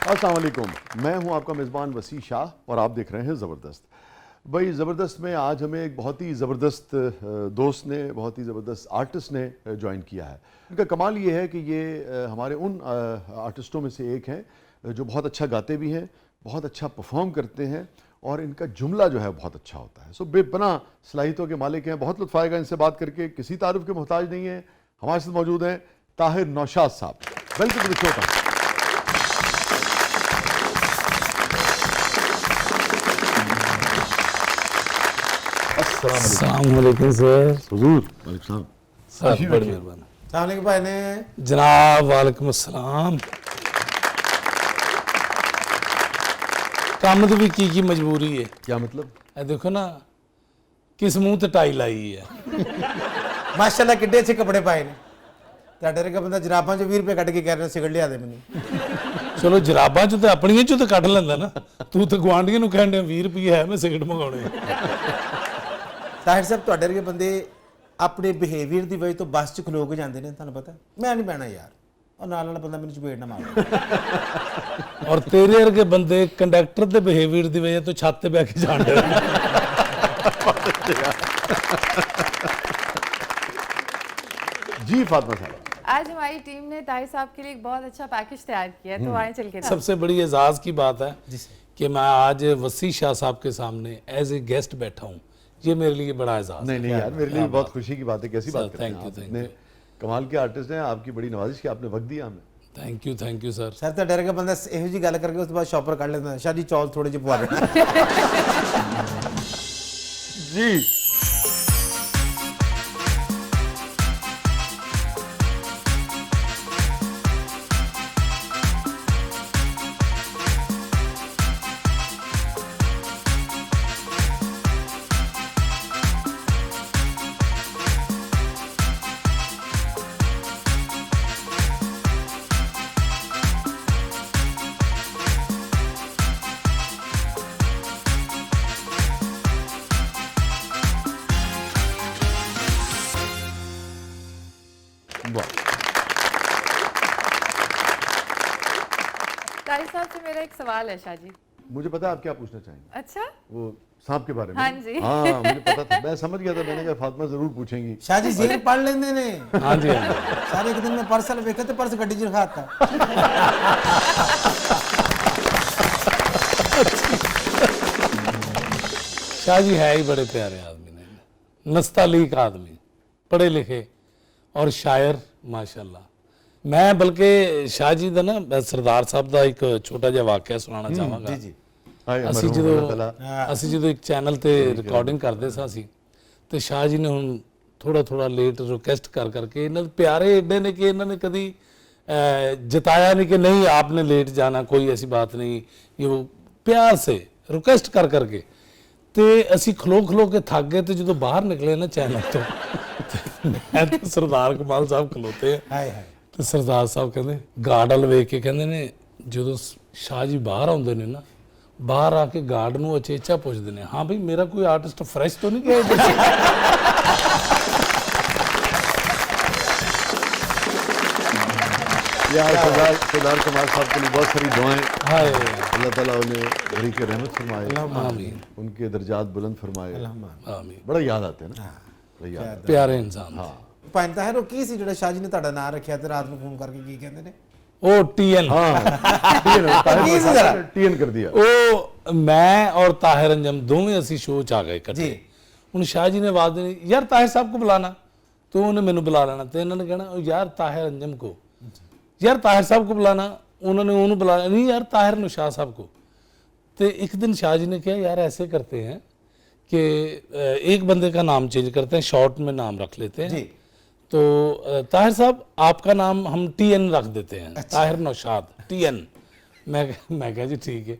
अस्सलाम वालेकुम, मैं हूं आपका मेज़बान वसी शाह और आप देख रहे हैं ज़बरदस्त। भाई ज़बरदस्त में आज हमें एक बहुत ही ज़बरदस्त दोस्त ने, बहुत ही ज़बरदस्त आर्टिस्ट ने ज्वाइन किया है। इनका कमाल ये है कि ये हमारे उन आर्टिस्टों में से एक हैं जो बहुत अच्छा गाते भी हैं, बहुत अच्छा परफॉर्म करते हैं और इनका जुमला जो है बहुत अच्छा होता है। सो बेपना सलाहियतों के मालिक हैं। बहुत लुत्फ़ आएगा इनसे बात करके, किसी तारुफ के मोहताज नहीं है। हमारे साथ मौजूद हैं ताहिर नौशाद साहब। Welcome to the show. अस्सलाम वालेकुम सर। हुजूर वालेकुम सर बड़ी मेहरबानी सलाम भाई ने जनाब। वालेकुम अस्सलाम। ਕੰਮ ਦੀ ਵੀ ਕੀ ਮਜਬੂਰੀ ਹੈ। क्या मतलब? ਇਹ ਦੇਖੋ ਨਾ ਕਿਸ ਮੂੰਹ ਤੇ ਟਾਈ ਲਾਈ ਹੈ। ਮਾਸ਼ਾਅੱਲਾ ਕਿੱਡੇ ਅੱਛੇ ਕੱਪੜੇ ਪਾਏ ਨੇ। ਤੁਹਾਡੇ ਵਰਗਾ ਬੰਦਾ ਜਰਾਬਾਂ 'ਚ 20 ਰੁਪਏ ਕੱਢ ਕੇ ਕਹਿ ਰਿਹਾ ਸਿਗਰਟ ਲਿਆ ਦੇ ਮੈਨੂੰ। ਚਲੋ ਜਰਾਬਾਂ ਚ ਤੇ ਆਪਣੀਆਂ ਚ ਤੇ ਕੱਢ ਲੈਂਦਾ ਨਾ। ਤੂੰ ਤੇ ਗਵਾਂਢੀਆਂ ਨੂੰ ਕਹਿੰਦੇ 20 ਰੁਪਏ ਹੈ ਮੈਂ ਸਿਗਰਟ ਮੰਗਾਉਣੇ। ਤਾਹਿਰ ਸਾਹਿਬ ਤੁਹਾਡੇ ਵਰਗੇ ਬੰਦੇ ਆਪਣੇ ਬਿਹੇਵੀਅਰ ਦੀ ਵਜ੍ਹਾ ਤੋਂ ਬੱਸ 'ਚ ਖਲੋ ਕੇ ਜਾਂਦੇ ਨੇ, ਤੁਹਾਨੂੰ ਪਤਾ। ਮੈਂ ਨਹੀਂ ਬਹਿਣਾ ਯਾਰ, ਉਹ ਨਾਲ ਵਾਲਾ ਬੰਦਾ ਮੈਨੂੰ ਚਪੇੜ ਨਾ ਮਾਰੇ। ਔਰ ਤੇਰੇ ਵਰਗੇ ਬੰਦੇ ਕੰਡਕਟਰ ਦੇ ਬਿਹੇਵੀਅਰ ਦੀ ਵਜ੍ਹਾ ਤੋਂ ਛੱਤ ਤੇ ਬਹਿ ਕੇ ਜਾਂਦੇ। जी फातिमा साहब, आज हमारी टीम ने ताहिर साहब के लिए एक बहुत अच्छा पैकेज तैयार किया है, तो आए चल के सबसे बड़ी एजाज की बात है कि मैं आज वसी शाह साहब के सामने एज ए गेस्ट बैठा हूँ। ये मेरे लिए बड़ा एजाज नहीं यार, मेरे लिए बहुत खुशी की बात है। कैसी बात करते हैं थैंक आप? यू इतने कमाल के आर्टिस्ट हैं, आपकी बड़ी नवाजिश की आपने वक्त दिया हमें। Thank you sir. ਸਰ ਤੁਹਾਡੇ ਵਰਗਾ ਬੰਦਾ ਇਹੋ ਜੀ ਗੱਲ ਕਰਕੇ ਉਸ ਤੋਂ ਬਾਅਦ ਸ਼ਾਪਰ ਕੱਢ ਲੈਂਦਾ, ਸ਼ਾਦੀ ਚੌਲ ਥੋੜੇ ਜਿਹੇ ਪਵਾ ਲੈਣਾ। जी ताहिर साहब से मेरा एक सवाल है शाह जी। मुझे पता है आप क्या पूछना चाहेंगे। अच्छा, वो सांप के बारे में। हाँ जी। हाँ मुझे पता था, मैं समझ गया था। मैंने कहा फातिमा जरूर पूछेंगी। ਸ਼ਾਹ ਜੀ ਜ਼ੇਰ ਪੜ ਲੈਂਦੇ ਨੇ। हाँ जी हाँ जी। ਸਾਰੇ ਇੱਕ ਦਿਨ ਮੈਂ ਪਰਸਲ ਵੇਖਿਆ ਤੇ ਪਰਸ ਗੱਡੀ 'ਚ ਰਖਾਤਾ। शाह जी है ही बड़े प्यारे आदमी ने, नस्तालीक आदमी, पढ़े लिखे और शायर माशाल्लाह। मैं बल्कि शाह जी का ना सरदार साहब का एक छोटा जिहा वाकया सुनाना चाहांगा। ਜੀ ਜੀ। हाय, ਅਸੀਂ मरहूम अल्लाह ਜਦੋਂ ताला। ਅਸੀਂ ਜਦੋਂ ਇੱਕ ਚੈਨਲ ਤੇ ਰਿਕਾਰਡਿੰਗ ਕਰਦੇ ਸਾਂ ਅਸੀਂ, ਤੇ ਸ਼ਾਹ ਜੀ ਨੇ ਹੁਣ ਥੋੜਾ ਲੇਟ ਰਿਕੁਐਸਟ ਕਰ ਕਰਕੇ ਇਹਨਾਂ ਦੇ ਪਿਆਰੇ ਏਡੇ ਨੇ ਕਿ ਇਹਨਾਂ ਨੇ ਕਦੀ जताया नहीं कि नहीं आपने लेट जाना, कोई ऐसी बात नहीं। ये वो प्यार से रिक्वेस्ट कर करके ਤੇ ਅਸੀਂ ਖਲੋ ਕੇ ਥੱਕ ਗਏ ਤੇ ਜਦੋਂ ਬਾਹਰ ਨਿਕਲੇ ਨਾ ਚੈਨਲ ਤੋਂ ਮੈਂ ਤੇ ਸਰਦਾਰ ਕਮਾਲ ਸਾਹਿਬ ਖਲੋਤੇ ਆ ਹਾਏ ਹਾਏ। ਤੇ ਸਰਦਾਰ ਸਾਹਿਬ ਕਹਿੰਦੇ ਗਾਰਡ ਵੱਲ ਵੇਖ ਕੇ ਕਹਿੰਦੇ ਨੇ, ਜਦੋਂ ਸ਼ਾਹ ਜੀ ਬਾਹਰ ਆਉਂਦੇ ਨੇ ਨਾ, ਬਾਹਰ ਆ ਕੇ ਗਾਰਡ ਨੂੰ ਅਚੇਚਾ ਪੁੱਛਦੇ ਨੇ, ਹਾਂ ਬਈ ਮੇਰਾ ਕੋਈ ਆਰਟਿਸਟ ਫਰੈਸ਼ तो नहीं गया इधर से? यार सरदार कमाल साहब के लिए बहुत सारी दुआएं। हाय अल्लाह ताला उन्हें बड़ी के रहमत फरमाए, आमीन उनके दर्जात बुलंद फरमाए। आमीन। बड़ा याद आते हैं ना, बड़ा याद आते प्यारे इंसान थे। ਭਾਈ ਤਾਹਿਰ, ਉਹ ਕੀ ਸੀ ਜਿਹੜਾ ਸ਼ਾਹ ਜੀ ਨੇ ਤੁਹਾਡਾ ਨਾਂ ਰੱਖਿਆ ਤੇ ਰਾਤ ਨੂੰ ਫੋਨ ਕਰਕੇ ਕੀ ਕਹਿੰਦੇ ਨੇ? ओ TN हैं। हाँ TN कर दिया। ਉਹ ਮੈਂ और ताहिर अंजम दोवें ਅਸੀਂ ਸ਼ੋਅ ਚ ਆ ਗਏ ਇਕੱਠੇ। ਜੀ। ਹੁਣ ਸ਼ਾਹ ਜੀ ਨੇ ਆਵਾਜ਼ ਦੇਣੀ, ਯਾਰ ਤਾਹਿਰ ਸਾਹਿਬ को बुलाना, तो ਉਹਨੇ ਮੈਨੂੰ ਬੁਲਾ ਲੈਣਾ ਤੇ ਇਹਨਾਂ ਨੇ ਕਹਿਣਾ ਯਾਰ ਤਾਹਿਰ ਅੰਜਮ को, यार ताहिर साहब को बुलाना, उन्होंने उन्होंने बुलाया नहीं यार ताहिर नौशाद साहब को। तो एक दिन शाह जी ने कहा यार ऐसे करते हैं कि एक बंदे का नाम चेंज करते हैं, शॉर्ट में नाम रख लेते हैं। तो ताहिर साहब आपका नाम हम TN रख देते हैं। अच्छा। ताहिर नौशाद TN। मैं कहा जी ठीक है।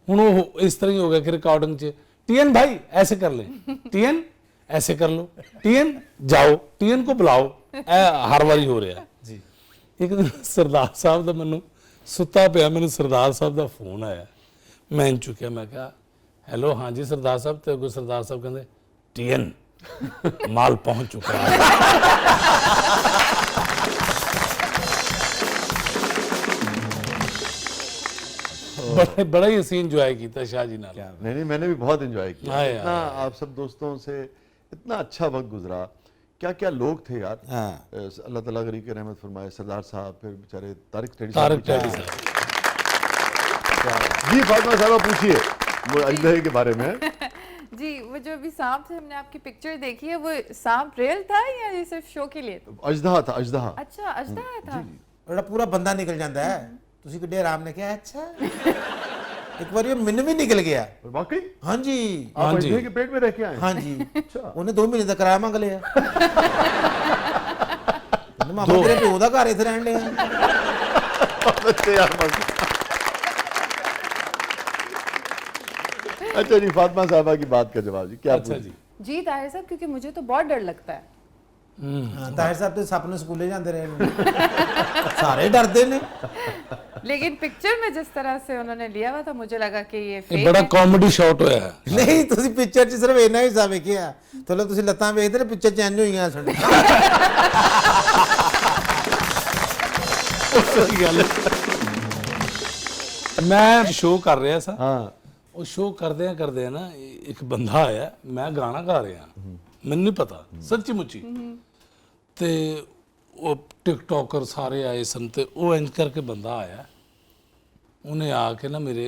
हूँ वो इस तरह ही हो गया कि रिकॉर्डिंग च TN भाई ऐसे कर लें, TN ऐसे कर लो, TN जाओ, TN को बुलाओ, हर बारी हो रहा है। एक दिन सरदार साहब का मैनू सुता पिया, मैंने सरदार साहब का फोन आया, मैं चुकिया, मैं कहा हेलो हाँ जी सरदार साहब। तो अगो सरदार साहब कहते TN माल पहुंच चुका है। बड़ा ही ਅਸੀਂ ਇੰਜੋਏ ਕੀਤਾ ਸ਼ਾਹ ਜੀ ਨਾਲ। नहीं नहीं, मैंने भी बहुत एंजॉय किया। हाँ यार, इतना आप सब दोस्तों से इतना अच्छा वक्त गुजरा। क्या क्या लोग थे यार। हाँ। अल्लाह ताला गरीब के रहमत फरमाए। सरदार साहब, फिर बेचारे तारिक टेडी तारिक साहब टेडी बेचारे। जी फातिमा साहबा पूछिए वो अजदहे के बारे में। जी, वो जो अभी सांप से हमने आपकी पिक्चर देखी है, वो सांप रियल था या ये सिर्फ शो के लिए था? अजदहा था, अजदहा। अच्छा, अजदा था। बड़ा पूरा बंदा निकल जाता है। ਤੁਸੀਂ ਕਿੱਡੇ ਆਰਾਮ ਨੇ ਕਿਹਾ ਅੱਛਾ ਇੱਕ ਵਾਰੀ ਉਹ ਮੈਨੂੰ ਵੀ ਨਿਕਲ ਗਿਆ। वाकई ਹਾਂਜੀ आप अजदहे के पेट में रह के आए? ਹਾਂਜੀ ਉਹਨੇ 2 ਮਹੀਨੇ ਦਾ ਕਿਰਾਇਆ ਮੰਗ ਲਿਆ। ਉਹਨੇ ਮਾਮਾ ਤੇਰੇ ਪਿਓ ਦਾ ਘਰ ਇੱਥੇ ਰਹਿਣ ਲਿਆ। बच्चे यार मस्त। अच्छा जी, फातिमा साहबा की बात का जवाब जी क्या अच्छा पूछे? जी। जी ताहिर साहब, क्योंकि मुझे तो बहुत डर लगता है। ਹਾਂ ਤਾਹਿਰ ਸਾਹਿਬ ਤੇ ਸੱਪ ਨੂੰ ਸਕੂਲੇ ਜਾਂਦੇ ਰਹੇ ਨੇ ਸਾਰੇ ਡਰਦੇ ਨੇ। लेकिन पिक्चर में जिस तरह से उन्होंने लिया हुआ था, मुझे लगा कि ये ਇਹ फेक ਬੜਾ है। ਕਾਮੇਡੀ ਸ਼ਾਟ ਹੋਇਆ ਹੈ। ਨਹੀਂ ਤੁਸੀਂ ਪਿਕਚਰ 'ਚ ਸਿਰਫ ਇੰਨਾ ਹਿੱਸਾ ਵੇਖਿਆ। ਚਲੋ ਤੁਸੀਂ ਲੱਤਾਂ ਵੇਖਦੇ ਨੇ, ਪਿਕਚਰ ਚੇਂਜ ਹੋਈਆਂ ਸਾਡੇ। ਸਹੀ ਗੱਲ ਹੈ। ਮੈਂ ਸ਼ੋਅ ਕਰ ਰਿਹਾ ਸਾਂ। हाँ ਉਹ ਸ਼ੋਅ ਕਰਦੇ ਆ ਨਾ ਇੱਕ ਬੰਦਾ ਆਇਆ, ਮੈਂ ਗਾਣਾ ਗਾ ਰਿਹਾ, ਮੈਨੂੰ ਨਹੀਂ ਪਤਾ ਸੱਚੀ ਮੁੱਚੀ, ਤੇ ਉਹ ਟਿਕਟੋਕਰ ਸਾਰੇ ਆਏ ਸਨ ਤੇ ਉਹ ਇੰਜ ਕਰਕੇ ਬੰਦਾ ਆਇਆ, ਉਹਨੇ ਆ ਕੇ ਨਾ ਮੇਰੇ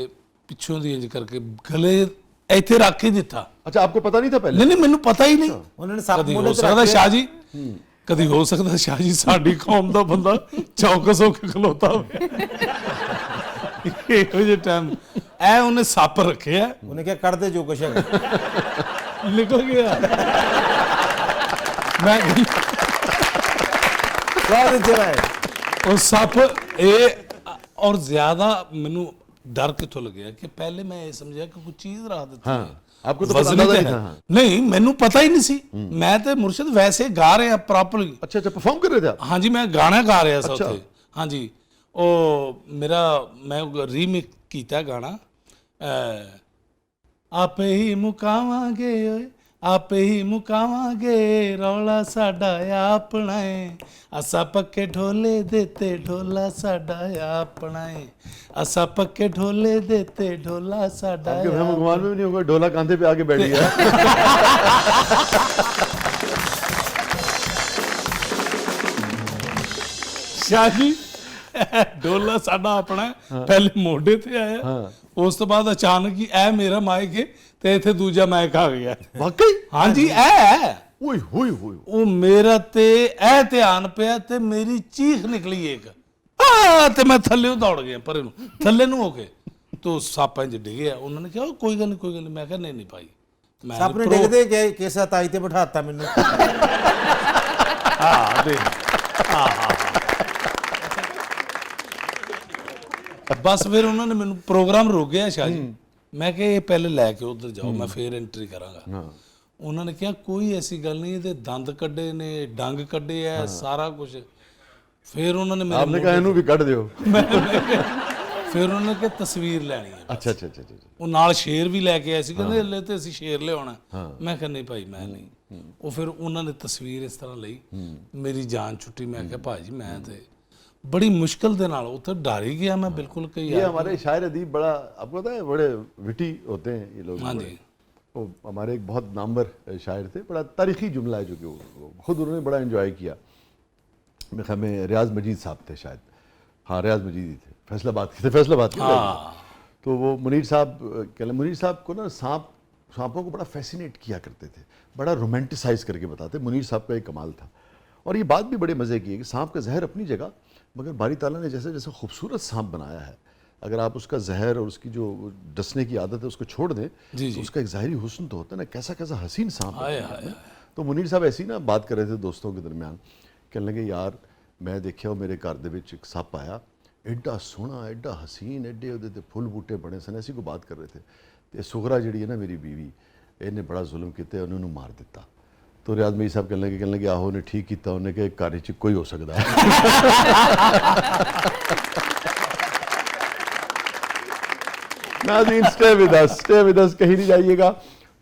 ਪਿੱਛੋਂ ਦੀ ਇੰਜ ਕਰਕੇ ਗਲੇ ਇੱਥੇ ਰੱਖ ਹੀ ਦਿੱਤਾ। अच्छा, आपको पता नहीं था पहले? ਨਹੀਂ ਮੈਨੂੰ ਪਤਾ ਹੀ ਨਹੀਂ। ਉਹਨਾਂ ਨੇ ਸੱਪ ਕਦੀ ਮੋਢੇ ਹੋ ਤੇ ਸਕਦਾ ਰੱਖ ਸ਼ਾਹ ਜੀ, ਕਦੀ ਹੋ ਸਕਦਾ ਸ਼ਾਹ ਜੀ ਸਾਡੀ ਕੌਮ ਦਾ ਬੰਦਾ ਚੌਕਸ ਹੋ ਕੇ ਖਲੋਤਾ ਹੋਵੇ ਇਹੋ ਜਿਹੇ ਟਾਈਮ ਐ ਉਹਨੇ ਸੱਪ ਰੱਖਿਆ, ਉਹਨੇ ਕਿਹਾ ਕੱਢ ਦੇ ਜੋ ਕੁਛ ਹੈਗਾ। ਨਿਕਲ ਗਿਆ। ਮੈਂ ਬਾਅਦ ਵਿੱਚ ਹੈ ਉਹ ਸੱਪ ਇਹ ਔਰ ਜ਼ਿਆਦਾ ਮੈਨੂੰ ਡਰ ਕਿੱਥੋਂ ਲੱਗਿਆ ਕਿ ਪਹਿਲੇ ਮੈਂ ਇਹ ਸਮਝਿਆ ਕਿ ਕੋਈ ਚੀਜ਼ ਰੱਖ ਦਿੱਤੀ हाँ, ਹੈ। आपको तो पता वजनी अंदाजा तो नहीं है। था। हाँ। नहीं ਮੈਨੂੰ ਪਤਾ ਹੀ ਨਹੀਂ ਸੀ। ਮੈਂ ਤੇ ਮੁਰਸ਼ਿਦ ਵੈਸੇ ਗਾ ਰਿਹਾ ਪ੍ਰੋਪਰਲੀ। अच्छा अच्छा, परफॉर्म कर रहे थे आप? ਹਾਂਜੀ ਮੈਂ ਗਾਣਾ ਗਾ ਰਿਹਾ ਸੀ ਅੱਛਾ। ਉੱਥੇ। ਹਾਂਜੀ ਉਹ ਮੇਰਾ ਮੈਂ ਰੀਮੇਕ ਕੀਤਾ ਗਾਣਾ ਆਪੇ ਹੀ ਮੁਕਾਵਾਂਗੇ ਓਏ ਆਪੇ ਹੀ ਮੁਕਾਵਾਂਗੇ ਰੌਲਾ ਸਾਡਾ ਆਪਣਾ ਏ ਅਸਾਂ ਪੱਕੇ ਢੋਲੇ ਦੇਤੇ ਢੋਲਾ ਸਾਡਾ ਆਪਣਾ ਏ ਅਸਾਂ पक्के ढोले देते ढोला साडा आपके भ्रम गुमान में भी नहीं होगा, ढोला कांधे पे आके बैठ गया। शाह जी ढोला साडा अपना पहले मोढे ते आया, उस तो बाद अचानक ही ए मेरा माइक है ते इथे दूजा माइक आ गया। वाकई? हाँ जी ए ओए होए होए। ਉਹ ਮੇਰਾ ਤੇ ਇਹ ਧਿਆਨ ਪਿਆ ਤੇ ਮੇਰੀ ਚੀਖ ਨਿਕਲੀ ਇੱਕ ਆ ਤੇ ਮੈਂ ਥੱਲੇ ਦੌੜ ਗਿਆ ਪਰੇ ਨੂੰ, ਥੱਲੇ ਨੂੰ ਹੋ ਕੇ ਤੋ ਸੱਪ ਇੰਜ ਡਿੱਗਿਆ। ਉਹਨਾਂ ਨੇ ਕਿਹਾ ਕੋਈ ਗੱਲ ਨਹੀਂ ਕੋਈ ਗੱਲ ਨਹੀਂ। ਮੈਂ ਕਿਹਾ ਨਹੀਂ ਨਹੀਂ ਭਾਈ ਮੈਂ ਸੱਪ ਨੇ ਡਿੱਗਦੇ ਗਏ ਕੇਸਾ ਤਾਈ ਤੇ ਬਿਠਾਤਾ ਮੈਨੂੰ। ਹਾਂ ਦੇ ਬਸ ਫਿਰ ਉਹਨਾਂ ਨੇ ਮੈਨੂੰ ਪ੍ਰੋਗਰਾਮ ਰੋਕ ਗਿਆ ਸ਼ਾਹ ਜੀ। ਮੈਂ ਕਿਹਾ ਇਹ ਪਹਿਲੇ ਲੈ ਕੇ ਉਧਰ ਜਾਓ, ਮੈਂ ਫੇਰ ਐਂਟਰੀ ਕਰਾਂਗਾ। ਉਹਨਾਂ ਨੇ ਕਿਹਾ ਕੋਈ ਐਸੀ ਗੱਲ ਨਹੀਂ, ਇਹਦੇ ਦੰਦ ਕੱਢੇ ਨੇ, ਡੰਗ ਕੱਢੇ ਐ, ਸਾਰਾ ਕੁਝ। ਫਿਰ ਉਹਨਾਂ ਨੇ आपने कहा इनू भी कट दियो। ਫਿਰ ਉਹਨਾਂ ਨੇ ਕਿਹਾ ਤਸਵੀਰ ਲੈਣੀ ਹੈ। अच्छा अच्छा अच्छा अच्छा। ਉਹ ਨਾਲ ਸ਼ੇਰ ਵੀ ਲੈ ਕੇ ਆਏ ਸੀ, ਕਹਿੰਦੇ ਹਲੇ ਤੇ ਅਸੀਂ ਸ਼ੇਰ ਲਿਆਉਣਾ। ਮੈਂ ਕਿਹਾ ਨਹੀਂ ਭਾਈ ਮੈਂ ਨਹੀਂ। ਉਹ ਫਿਰ ਉਹਨਾਂ ਨੇ ਤਸਵੀਰ ਇਸ ਤਰ੍ਹਾਂ ਲਈ, ਮੇਰੀ ਜਾਨ ਛੁੱਟੀ। ਮੈਂ ਕਿਹਾ ਭਾਜੀ मैं ਤੇ बड़ी मुश्किल ਦੇ ਨਾਲ ਉੱਥੇ डर ही गया मैं बिल्कुल कि ये हमारे शायर अदीब बड़ा, आपको पता है, बड़े विटी होते हैं ये लोग। हाँ जी। वो हमारे एक बहुत नामवर शायर थे, बड़ा तारीखी जुमला है जो कि वो खुद उन्होंने बड़ा एंजॉय किया। मेरे ख्याल में रियाज मजीद साहब थे शायद। हाँ रियाज मजीद ही थे, फैसलाबाद के थे, फैसलाबाद के। तो वो मुनीर साहब को ना सांपों को बड़ा फैसिनेट किया करते थे, बड़ा रोमांटिसाइज करके बताते। मुनीर साहब का एक कमाल था। और ये बात भी बड़े मज़े की है कि सांप का जहर अपनी जगह, मगर बारी ताला ने जैसे जैसे खूबसूरत सांप बनाया है, अगर आप उसका जहर और उसकी जो डसने की आदत है उसको छोड़ दें जी, तो उसका एक ज़ाहिरी हुस्न तो होता है ना, कैसा कैसा हसीन सांप हाय, है। हाय, तो मुनीर साहब ऐसी ना बात कर रहे थे दोस्तों के दरमियान, कहने लगे यार मैं देखिया मेरे घर दे विच एक सप आया, एडा सोहना एडा हसीन, एडे उहदे ते फुल बूटे बने सन। ऐसी को बात कर रहे थे। तो सुगरा जिहड़ी है ना मेरी बीवी, इन्हें बड़ा जुल्म किया, उन्होंने मार दिता। तो रियाज मई साहब कहने लगे आहो ने ठीक किया, उन्हें कहा घर च कोई हो सकता है। नाज़रीन स्टे विद अस, कहीं नहीं जाइएगा।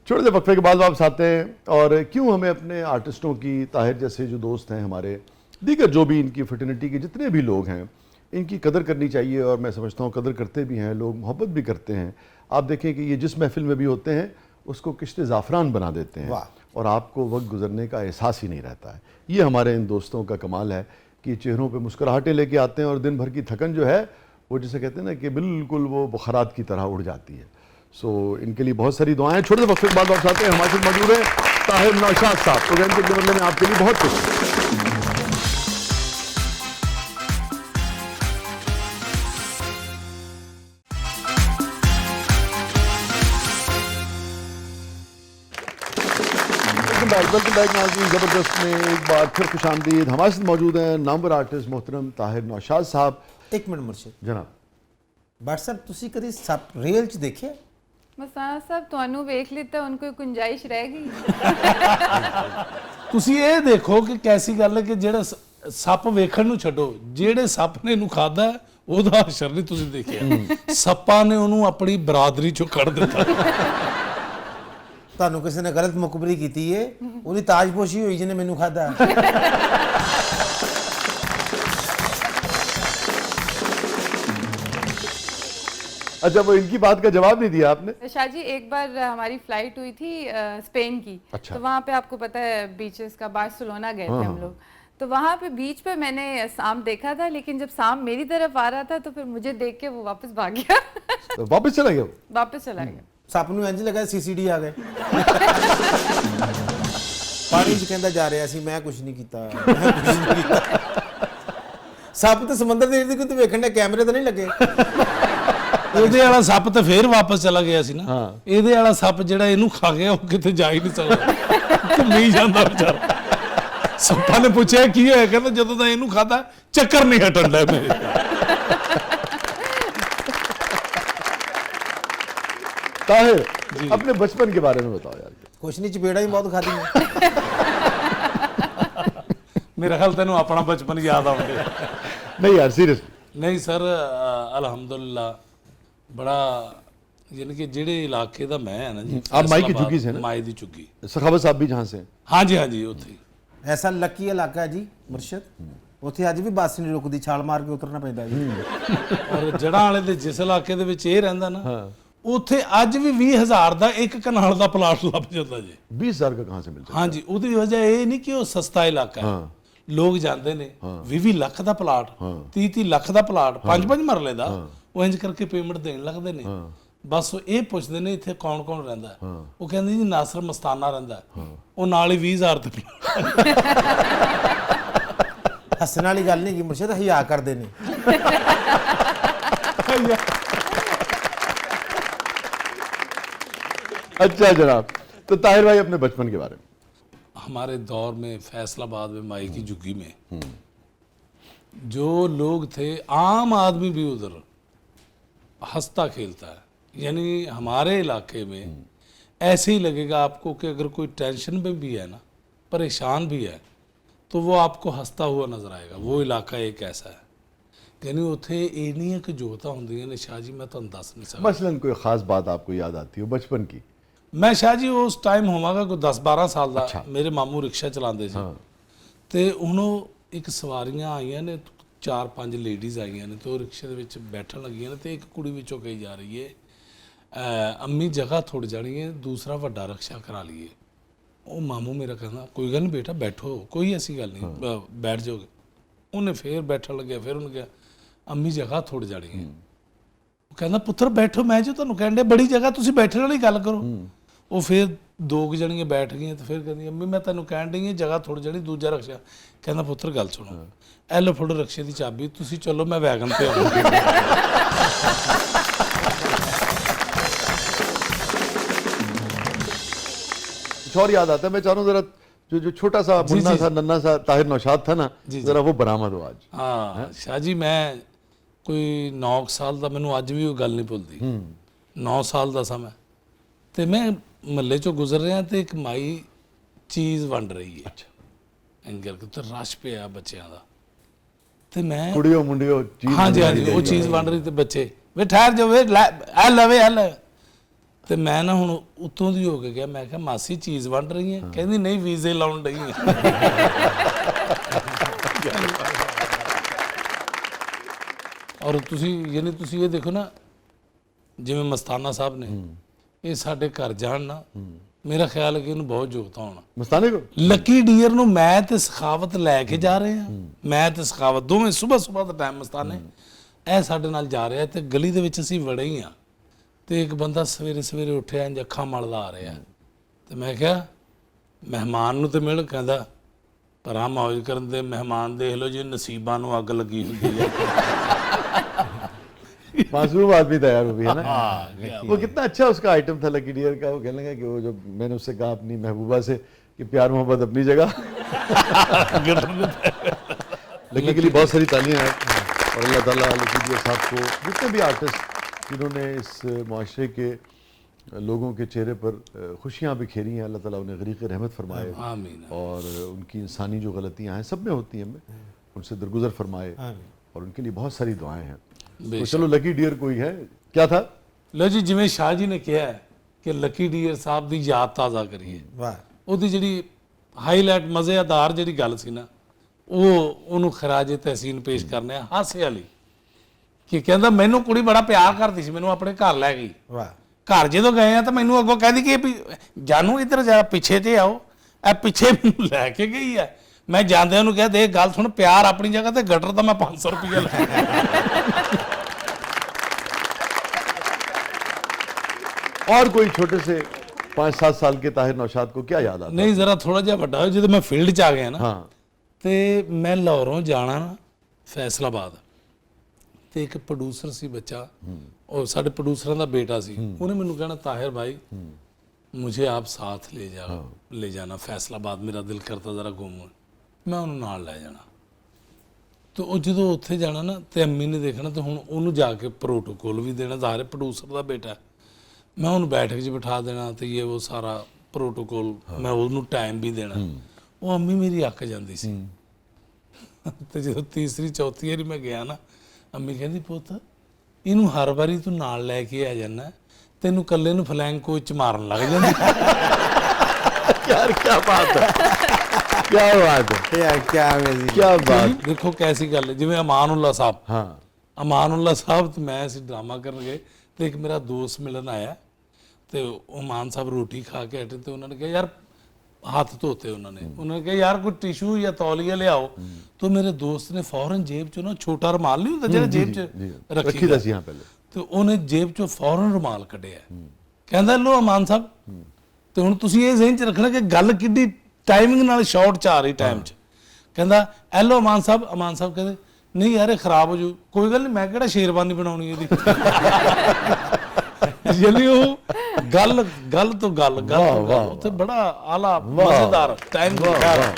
छोटे से वक्फे के बाद वापस आते हैं और क्यों हमें अपने आर्टिस्टों की, ताहिर जैसे जो दोस्त हैं हमारे, दीगर जो भी इनकी फ्रेटर्निटी के जितने भी लोग हैं, इनकी कदर करनी चाहिए और मैं समझता हूँ कदर करते भी हैं लोग, मोहब्बत भी करते हैं। आप देखें कि ये जिस महफिल में भी होते हैं उसको किश्ते ज़ाफ़रान बना देते हैं और आपको वक्त गुजरने का एहसास ही नहीं रहता है। ये हमारे इन दोस्तों का कमाल है कि चेहरों पे मुस्कुराहटें लेके आते हैं और दिन भर की थकन जो है वो जिसे कहते हैं ना कि बिल्कुल वो बुखारात की तरह उड़ जाती है। सो इनके लिए बहुत सारी दुआएं। छोटे से वक्त के बाद वापस आते हैं, हमारे साथ मौजूद है ताहिर नौशाद साहब। प्रोग्राम के बदले में आपके लिए बहुत कुछ। वेलकम बैक नाज़रीन, ज़बरदस्त में एक बार फिर खुशामदीद। हमारे साथ मौजूद हैं नामवर आर्टिस्ट मोहतरम ताहिर नौशाद साहब। एक मिनट मुर्शिद जनाब, व्हाट्सएप ਤੁਸੀਂ ਕਦੀ ਸੱਪ ਰੀਅਲ ਚ ਦੇਖਿਆ? ਮਸਾਨਾ ਸਾਹਿਬ ਤੁਹਾਨੂੰ ਵੇਖ ਲਿੱਤਾ ਹੁਣ ਕੋਈ ਗੁੰਜਾਇਸ਼ ਰਹਿ ਗਈ? ਤੁਸੀਂ ਇਹ ਦੇਖੋ ਕਿ ਕੈਸੀ ਗੱਲ ਹੈ ਕਿ ਜਿਹੜਾ ਸੱਪ ਵੇਖਣ ਨੂੰ ਛੱਡੋ, ਜਿਹੜੇ ਸੱਪ ਨੇ ਇਹਨੂੰ ਖਾਦਾ ਉਹਦਾ ਅਸਰ ਨਹੀਂ ਤੁਸੀਂ ਦੇਖਿਆ। ਸੱਪਾਂ ਨੇ ਉਹਨੂੰ ਆਪਣੀ ਬਰਾਦਰੀ ਚੋਂ ਕੱਢ ਦਿੱਤਾ। ਤੁਹਾਨੂੰ ਕਿਸੇ ਨੇ ਗਲਤ ਮੁਖਬਰੀ ਕੀਤੀ ਏ, ਉਹਦੀ ਤਾਜਪੋਸ਼ੀ ਹੋਈ ਜਿਹਨੇ ਮੈਨੂੰ ਖਾਦਾ। अच्छा वो इनकी बात का जवाब नहीं दिया आपने। शाह जी एक बार हमारी फ्लाइट हुई थी स्पेन की। अच्छा। तो वहाँ पे आपको पता है बीचेस का, बार्सिलोना गए थे हम लोग। तो वहाँ पे बीच पे मैंने सांप देखा था, लेकिन जब सांप मेरी तरफ आ रहा था तो फिर मुझे देख के वो वापस भाग गया। तो वापस चला गया वो? वापस चला गया। ਸੱਪ ਨੂੰ ਇੰਜ ਲੱਗਾ ਸੀਸੀਡੀ ਆ ਗਏ। ਪਾਣੀ 'ਚ ਕਹਿੰਦਾ ਜਾ ਰਿਹਾ ਸੀ, ਮੈਂ ਕੁਝ ਨਹੀਂ ਕੀਤਾ, ਮੈਂ ਕੁਝ ਨਹੀਂ ਕੀਤਾ। ਸੱਪ ਤੇ ਸਮੁੰਦਰ ਦੇ ਇਰਦ ਗਿਰਦ ਵੇਖਣ ਦੇ ਕੈਮਰੇ ਤਾਂ ਨਹੀਂ ਲੱਗੇ। ਇਹਦੇ ਵਾਲਾ ਸੱਪ ਤਾਂ ਫੇਰ ਵਾਪਸ ਚਲਾ ਗਿਆ ਸੀ ਨਾ। ਇਹਦੇ ਵਾਲਾ ਸੱਪ ਜਿਹੜਾ ਇਹਨੂੰ ਖਾ ਗਿਆ ਉਹ ਕਿਤੇ ਜਾ ਹੀ ਨਹੀਂ ਸਕਦਾ, ਘੁੰਮੀ ਜਾਂਦਾ ਵਿਚਾਰਾ। ਸੱਪਾਂ ਨੇ ਪੁੱਛਿਆ ਕੀ ਹੋਇਆ, ਕਹਿੰਦਾ ਜਦੋਂ ਦਾ ਇਹਨੂੰ ਖਾਦਾ ਚੱਕਰ ਨਹੀਂ ਹਟਣ ਡਿਆ ਮੇਰੇ। ताहिर, अपने बचपन के बारे में बताओ यार। ਕੁਛ ਨਹੀਂ, ਚਪੇੜਾ ਹੀ ਬਹੁਤ ਖਾਧੀਆਂ। ਮੇਰਾ ਖਿਆਲ ਤੈਨੂੰ ਆਪਣਾ ਬਚਪਨ ਯਾਦ ਆਉਂਦਾ। नहीं यार सीरियसली। ਨਹੀਂ ਸਰ, ਅਲਹਮਦੁਲਿਲਾ ਬੜਾ, ਯਾਨੀ ਕਿ ਜਿਹੜੇ ਇਲਾਕੇ ਦਾ ਮੈਂ ਹੈ ਨਾ ਜੀ, ਆਪ ਮਾਈ ਕੀ ਝੁੱਗੀ ਸੇ ਨਾ? ਮਾਈ ਦੀ ਝੁੱਗੀ। सखावत साहब भी जहाँ से हैं। ਹਾਂਜੀ ਹਾਂਜੀ, ਉੱਥੇ ਹੀ। ਐਸਾ ਲੱਕੀ ਇਲਾਕਾ ਹੈ ਜੀ ਮੁਰਸ਼ਦ, ਉੱਥੇ ਅੱਜ ਵੀ ਬੱਸ ਨਹੀਂ ਰੁਕਦੀ, ਛਾਲ ਮਾਰ ਕੇ ਉਤਰਨਾ ਪੈਂਦਾ ਜੀ। ਔਰ ਜੜਾਂ ਵਾਲੇ ਦੇ ਜਿਸ ਇਲਾਕੇ ਦੇ ਵਿੱਚ ਇਹ ਰਹਿੰਦਾ ਨਾ, ਉੱਥੇ ਅੱਜ ਵੀ 20,000 ਦਾ ਇੱਕ ਕਨਾਲ ਦਾ ਪਲਾਟ ਲੱਭ ਜਾਂਦਾ ਜੀ। 20,000 का कहाँ से मिलता है? ਹਾਂਜੀ, ਉਹਦੀ ਵਜ੍ਹਾ ਇਹ ਨਹੀਂ ਕਿ ਉਹ ਸਸਤਾ ਇਲਾਕਾ ਹੈ। ਲੋਕ ਜਾਂਦੇ ਨੇ 20 ਲੱਖ ਦਾ ਪਲਾਟ, 30 ਲੱਖ ਦਾ ਪਲਾਟ, 5 ਮਰਲੇ ਦਾ, ਉਹ ਇੰਜ ਕਰਕੇ ਪੇਮੈਂਟ ਦੇਣ ਲੱਗਦੇ ਨੇ। ਬਸ ਉਹ ਇਹ ਪੁੱਛਦੇ ਨੇ ਇੱਥੇ ਕੌਣ ਕੌਣ ਰਹਿੰਦਾ। ਉਹ ਕਹਿੰਦੇ ਜੀ ਨਾਸਰ ਮਸਤਾਨਾ ਰਹਿੰਦਾ, ਉਹ ਨਾਲ ਹੀ 20,000 ਤੇ ਹੱਸਣ ਵਾਲੀ ਗੱਲ ਨਹੀਂ ਕਿ ਮੁਰਸ਼ਦ, ਹਿਆ ਕਰਦੇ ਨੇ। अच्छा जनाब, तो ताहिर भाई अपने बचपन के बारे में। हमारे दौर में फैसलाबाद में माई की झुग्गी में जो लोग थे, आम आदमी भी उधर हंसता खेलता है। यानी हमारे इलाके में ऐसे ही लगेगा आपको कि अगर कोई टेंशन में भी है ना, परेशान भी है, तो वो आपको हंसता हुआ नजर आएगा। वो इलाका एक ऐसा है। यानी उत्थे इन्नियां कि जोतां हुंदियां ने शाह जी, मैं तुहानूं दस नहीं सकदा। मसलन कोई खास बात आपको याद आती हो बचपन की? मैं शाह जी उस टाइम होवांगा कोई 10-12 साल ਦਾ। ਮੇਰੇ ਮਾਮੂ ਰਿਕਸ਼ਾ ਚਲਾਉਂਦੇ ਸੀ ਤੇ ਹੁਣ ਇੱਕ ਸਵਾਰੀਆਂ ਆਈਆਂ ਨੇ, 4-5 ਲੇਡੀਜ਼ ਆਈਆਂ ਨੇ, ਤੇ ਉਹ ਰਿਕਸ਼ੇ ਦੇ ਵਿੱਚ ਬੈਠਣ ਲੱਗੀਆਂ ਨੇ ਤੇ ਇੱਕ ਕੁੜੀ ਵਿੱਚੋਂ ਕਹੀ ਜਾ ਰਹੀ ਹੈ ਅੰਮੀ ਜਗ੍ਹਾ ਥੋੜ ਜਾਣੀ ਹੈ, ਦੂਸਰਾ ਵੱਡਾ ਰਿਕਸ਼ਾ ਕਰਾ ਲਈਏ। ਉਹ ਮਾਮੂ ਮੇਰਾ ਕਹਿੰਦਾ ਕੋਈ ਗੱਲ ਨਹੀਂ ਬੇਟਾ ਬੈਠੋ, ਕੋਈ ਐਸੀ ਗੱਲ ਨਹੀਂ, ਬੈਠ ਜਾਓਗੇ। ਉਹਨੇ ਫੇਰ ਬੈਠਣ ਲੱਗਿਆ, ਫਿਰ ਉਹਨੇ ਕਿਹਾ ਅੰਮੀ ਜਗ੍ਹਾ ਥੋੜ ਜਾਣੀ ਹੈ। ਉਹ ਕਹਿੰਦਾ ਪੁੱਤਰ ਬੈਠੋ, ਮੈਂ ਜੋ ਤੁਹਾਨੂੰ ਕਹਿਣ ਡਿਆ ਬੜੀ ਜਗ੍ਹਾ, ਤੁਸੀਂ ਬੈਠਣ ਵਾਲੀ ਗੱਲ ਕਰੋ। ਉਹ ਫਿਰ 2 ਜਣੀਆਂ ਬੈਠ ਗਈਆਂ ਤੇ ਫਿਰ ਕਹਿੰਦੀ ਅੰਮੀ ਮੈਂ ਤੈਨੂੰ ਕਹਿਣ ਡਈ ਹਾਂ ਜਗ੍ਹਾ ਥੋੜੀ ਜਣੀ, ਦੂਜਾ ਰਕਸ਼ਾ। ਕਹਿੰਦਾ ਪੁੱਤਰ ਗੱਲ ਸੁਣੋ, ਐ ਲਓ ਫੜੋ ਰਕਸ਼ੇ ਦੀ ਚਾਬੀ, ਤੁਸੀਂ ਚਲੋ ਮੈਂ ਵੈਗਨ ਤੇ ਆਉਂਗਾ। कुछ और याद आता है? मैं चाह रहा हूँ जरा जो छोटा सा मुन्ना सा नन्ना सा ताहिर नौशाद था ना, जरा वो बरामद हो आज। ਹਾਂ ਸ਼ਾਹ ਜੀ, ਮੈਂ ਕੋਈ 9 ਸਾਲ ਦਾ, ਮੈਨੂੰ ਅੱਜ ਵੀ ਉਹ ਗੱਲ ਨਹੀਂ ਭੁੱਲਦੀ। 9 ਸਾਲ ਦਾ ਸਾਂ ਮੈਂ, ਤੇ ਮੈਂ ਮਹੱਲੇ ਚੋਂ ਗੁਜ਼ਰ ਰਿਹਾ ਤੇ ਇੱਕ ਮਾਈ ਚੀਜ਼ ਵੰਡ ਰਹੀ ਹੈ। ਇੰਜ ਕਰਕੇ ਤੇ ਰਸ਼ ਪਿਆ ਬੱਚਿਆਂ ਦਾ, ਤੇ ਮੈਂ कुड़ियों मुंडियों चीज ਹਾਂਜੀ ਹਾਂਜੀ ਉਹ ਚੀਜ਼ ਵੰਡ ਰਹੀ ਤੇ ਬੱਚੇ ਵੇ ਠਹਿਰ ਜਾਓ, ਵੇ ਐ ਲਵੇ ਐ ਲੈ। ਤੇ ਮੈਂ ਨਾ ਹੁਣ ਉੱਤੋਂ ਦੀ ਹੋ ਕੇ ਗਿਆ, ਮੈਂ ਕਿਹਾ ਮਾਸੀ ਚੀਜ਼ ਵੰਡ ਰਹੀ ਹੈ? ਕਹਿੰਦੀ ਨਹੀਂ ਵੀਜ਼ੇ ਲਾਉਣ ਡਈ ਹੈ। ਔਰ ਤੁਸੀਂ ਯਾਨੀ ਤੁਸੀਂ ਇਹ ਦੇਖੋ ਨਾ, ਜਿਵੇਂ ਮਸਤਾਨਾ ਸਾਹਿਬ ਨੇ, ਇਹ ਸਾਡੇ ਘਰ ਜਾਣ ਨਾ, ਮੇਰਾ ਖਿਆਲ ਹੈ ਕਿ ਇਹਨੂੰ ਬਹੁਤ ਯੋਗਤਾ ਹੋਣਾ। मस्ताने को ਲੱਕੀ ਡੀਅਰ ਨੂੰ ਮੈਂ ਤੇ ਸਖਾਵਤ ਲੈ ਕੇ ਜਾ ਰਹੇ ਹਾਂ, ਮੈਂ ਤੇ ਸਖਾਵਤ ਦੋਵੇਂ ਸਵੇਰ ਦਾ ਟਾਈਮ ਮਸਤਾਨੇ ਇਹ ਸਾਡੇ ਨਾਲ ਜਾ ਰਿਹਾ, ਤੇ ਗਲੀ ਦੇ ਵਿੱਚ ਅਸੀਂ ਵੜੇ ਹੀ ਆ, ਤੇ ਇੱਕ ਬੰਦਾ ਸਵੇਰੇ ਸਵੇਰੇ ਉੱਠਿਆ ਇੰਜ ਅੱਖਾਂ ਮਲਦਾ ਆ ਰਿਹਾ, ਤੇ ਮੈਂ ਕਿਹਾ ਮਹਿਮਾਨ ਨੂੰ ਤੇ ਮਿਲ, ਕਹਿੰਦਾ ਪਰਾਂ ਮੌਜ ਕਰਨ ਦੇ ਮਹਿਮਾਨ ਦੇਖ ਲਓ ਜੀ ਨਸੀਬਾਂ ਨੂੰ ਅੱਗ ਲੱਗੀ ਹੁੰਦੀ ਹੈ। मासूम आदमी था यार वो भी, है ना। वो कितना अच्छा उसका आइटम था लकी डियर का। वो कहने लगा कि वो जो मैंने उससे कहा अपनी महबूबा से कि प्यार मोहब्बत अपनी जगह। लकी के लिए बहुत सारी तालियां हैं, और अल्लाह ताला लकी डियर साहब को, जितने भी आर्टिस्ट जिन्होंने इस माशरे के लोगों के चेहरे पर खुशियाँ बिखेरी हैं, अल्लाह ताला उन्हें गरीक़ रहमत फरमाए, आमीन। और उनकी इंसानी जो गलतियाँ हैं सब में होती हैं, उनसे दरगुजर फरमाए, और उनके लिए बहुत सारी दुआएं हैं। तो चलो लकी डियर कोई है, क्या था? ਲਓ ਜੀ, ਜਿਵੇਂ ਸ਼ਾਹ ਜੀ ਨੇ ਕਿਹਾ ਹੈ ਕਿ ਲੱਕੀ ਡੀਅਰ ਸਾਹਿਬ ਦੀ ਯਾਦ ਤਾਜ਼ਾ ਕਰੀਏ, ਵਾਹ, ਉਹਦੀ ਜਿਹੜੀ ਹਾਈਲਾਈਟ ਮਜ਼ੇਦਾਰ ਜਿਹੜੀ ਗੱਲ ਸੀ ਨਾ, ਉਹਨੂੰ ਖਰਾਜੇ ਤਹਿਸੀਨ ਪੇਸ਼ ਕਰਨੇ ਆ, ਹਾਸੇ ਵਾਲੀ, ਕਿ ਕਹਿੰਦਾ ਮੈਨੂੰ ਕੁੜੀ ਬੜਾ ਪਿਆਰ ਕਰਦੀ ਸੀ, ਮੈਨੂੰ ਆਪਣੇ ਘਰ ਲੈ ਗਈ, ਵਾਹ, ਘਰ ਜਦੋਂ ਗਏ ਆ ਤਾਂ ਮੈਨੂੰ ਅੱਗੋਂ ਕਹਿੰਦੀ ਕਿ ਵੀ ਜਾਨੂ ਇੱਧਰ ਜਾ, ਪਿੱਛੇ ਤੇ ਆਓ, ਇਹ ਪਿੱਛੇ ਮੈਨੂੰ ਲੈ ਕੇ ਗਈ ਹੈ। ਮੈਂ ਜਾਂਦਿਆਂ ਨੂੰ ਕਿਹਾ ਦੇਖ ਗੱਲ ਸੁਣ, ਪਿਆਰ ਆਪਣੀ ਜਗ੍ਹਾ ਤੇ ਗਟਰ ਤਾਂ ਮੈਂ 500 ਰੁਪਏ ਲੈ। और कोई छोटे से 5-7 साल के ताहिर नौशाद को क्या याद आता? ਨਹੀਂ ਜ਼ਰਾ ਥੋੜਾ ਜਿਹਾ ਵੱਡਾ ਹੋਇਆ, ਜਦੋਂ ਮੈਂ ਫੀਲਡ 'ਚ ਆ ਗਿਆ ਨਾ, हाँ ਤੇ ਮੈਂ ਲਾਹੌਰੋਂ ਜਾਣਾ ਨਾ ਫੈਸਲਾਬਾਦ, ਤੇ ਇੱਕ ਪ੍ਰੋਡਿਊਸਰ ਸੀ ਬੱਚਾ, ਉਹ ਸਾਡੇ ਪ੍ਰੋਡਿਊਸਰਾਂ ਦਾ ਬੇਟਾ ਸੀ, ਉਹਨੇ ਮੈਨੂੰ ਕਹਿਣਾ ਤਾਹਿਰ ਭਾई मुझे आप साथ ले जाना फैसलाबाद, मेरा दिल करता ज़रा घूमो, मैं ਉਹਨੂੰ ਨਾਲ ਲੈ ਜਾਣਾ। ਤੇ ਉਹ ਜਦੋਂ ਉੱਥੇ ਜਾਣਾ ਨਾ, ਤੇ ਅੰਮੀ ਨੇ ਦੇਖਣਾ, ਤੇ ਹੁਣ ਉਹਨੂੰ ਜਾ ਕੇ ਪ੍ਰੋਟੋਕੋਲ ਵੀ ਦੇਣਾ, ਜ਼ਾਹਿਰ ਪ੍ਰੋਡਿਊਸਰ ਦਾ ਬੇਟਾ, ਮੈਂ ਉਹਨੂੰ ਬੈਠਕ 'ਚ ਬਿਠਾ ਦੇਣਾ, ਤੇ ਇਹ ਉਹ ਸਾਰਾ ਪ੍ਰੋਟੋਕੋਲ, ਮੈਂ ਉਹਨੂੰ ਟਾਈਮ ਵੀ ਦੇਣਾ। ਉਹ ਅੰਮੀ ਮੇਰੀ ਅੱਕ ਜਾਂਦੀ ਸੀ। ਤੇ ਜਦੋਂ ਤੀਸਰੀ ਚੌਥੀ ਵਾਰੀ ਮੈਂ ਗਿਆ ਨਾ, ਅੰਮੀ ਕਹਿੰਦੀ ਪੁੱਤ ਇਹਨੂੰ ਹਰ ਵਾਰੀ ਤੂੰ ਨਾਲ ਲੈ ਕੇ ਆ ਜਾਣਾ, ਤੈਨੂੰ ਇਕੱਲੇ ਨੂੰ ਫਲੈਂਗ ਕੋਚ 'ਚ ਮਾਰਨ ਲੱਗ ਜਾਂਦੀ। यार क्या बात है, क्या बात है, ਯਾਰ ਕੀ ਅਮੇਜ਼ਿੰਗ, क्या बात। ਦੇਖੋ ਕੈਸੀ ਗੱਲ ਹੈ। ਜਿਵੇਂ ਅਮਾਨੁੱਲਾ ਸਾਹਿਬ, हाँ ਅਮਾਨੁੱਲਾ ਸਾਹਿਬ ਤੇ ਮੈਂ ਅਸੀਂ ਡਰਾਮਾ ਕਰਨ ਗਏ, ਤੇ ਇੱਕ ਮੇਰਾ ਦੋਸਤ ਮਿਲਣ ਆਇਆ, ਤੇ ਉਹ ਮਾਨ ਸਾਹਿਬ ਰੋਟੀ ਖਾ ਕੇ ਹਟੇ, ਤੇ ਉਹਨਾਂ ਨੇ ਕਿਹਾ ਯਾਰ ਹੱਥ ਧੋਤੇ, ਉਹਨਾਂ ਨੇ ਕਿਹਾ ਯਾਰ ਕੋਈ ਟਿਸ਼ੂ ਜਾਂ ਤੌਲੀਆ ਲਿਆਓ, तो मेरे दोस्त ने फौरन जेब चो ना छोटा रुमाल नहीं होता ਜਿਹੜਾ जेब च रखी था यहाँ पहले, ਤੇ ਉਹਨੇ ਜੇਬ ਚੋਂ ਫੌਰਨ ਰੁਮਾਲ ਕੱਢਿਆ, ਕਹਿੰਦਾ ਲੋ ਅਮਾਨ ਸਾਹਿਬ, ਤੇ ਹੁਣ ਤੁਸੀਂ ਇਹ ਜ਼ਿਹਨ ਚ ਰੱਖਣਾ ਕਿ ਗੱਲ ਕਿੱਡੀ ਟਾਈਮਿੰਗ ਨਾਲ ਸ਼ਾਰਟ ਚ ਆ ਰਹੀ ਟਾਈਮ ਚ, ਕਹਿੰਦਾ ਐਲੋ ਅਮਾਨ ਸਾਹਿਬ ਕਹਿੰਦੇ ਨਹੀਂ ਯਾਰ ਇਹ ਖਰਾਬ ਹੋ ਜੂ, ਕੋਈ ਗੱਲ ਨਹੀਂ ਮੈਂ ਕਿਹੜਾ ਸ਼ੇਰਵਾਨੀ ਬਣਾਉਣੀ ਇਹਦੀ। ਯਾਨੀ ਉਹ ਗੱਲ ਤੋਂ ਗੱਲ ਉੱਥੇ ਬੜਾ ਆਲਾ ਮਜ਼ੇਦਾਰ ਟਾਈਮ ਦਿੱਤਾ।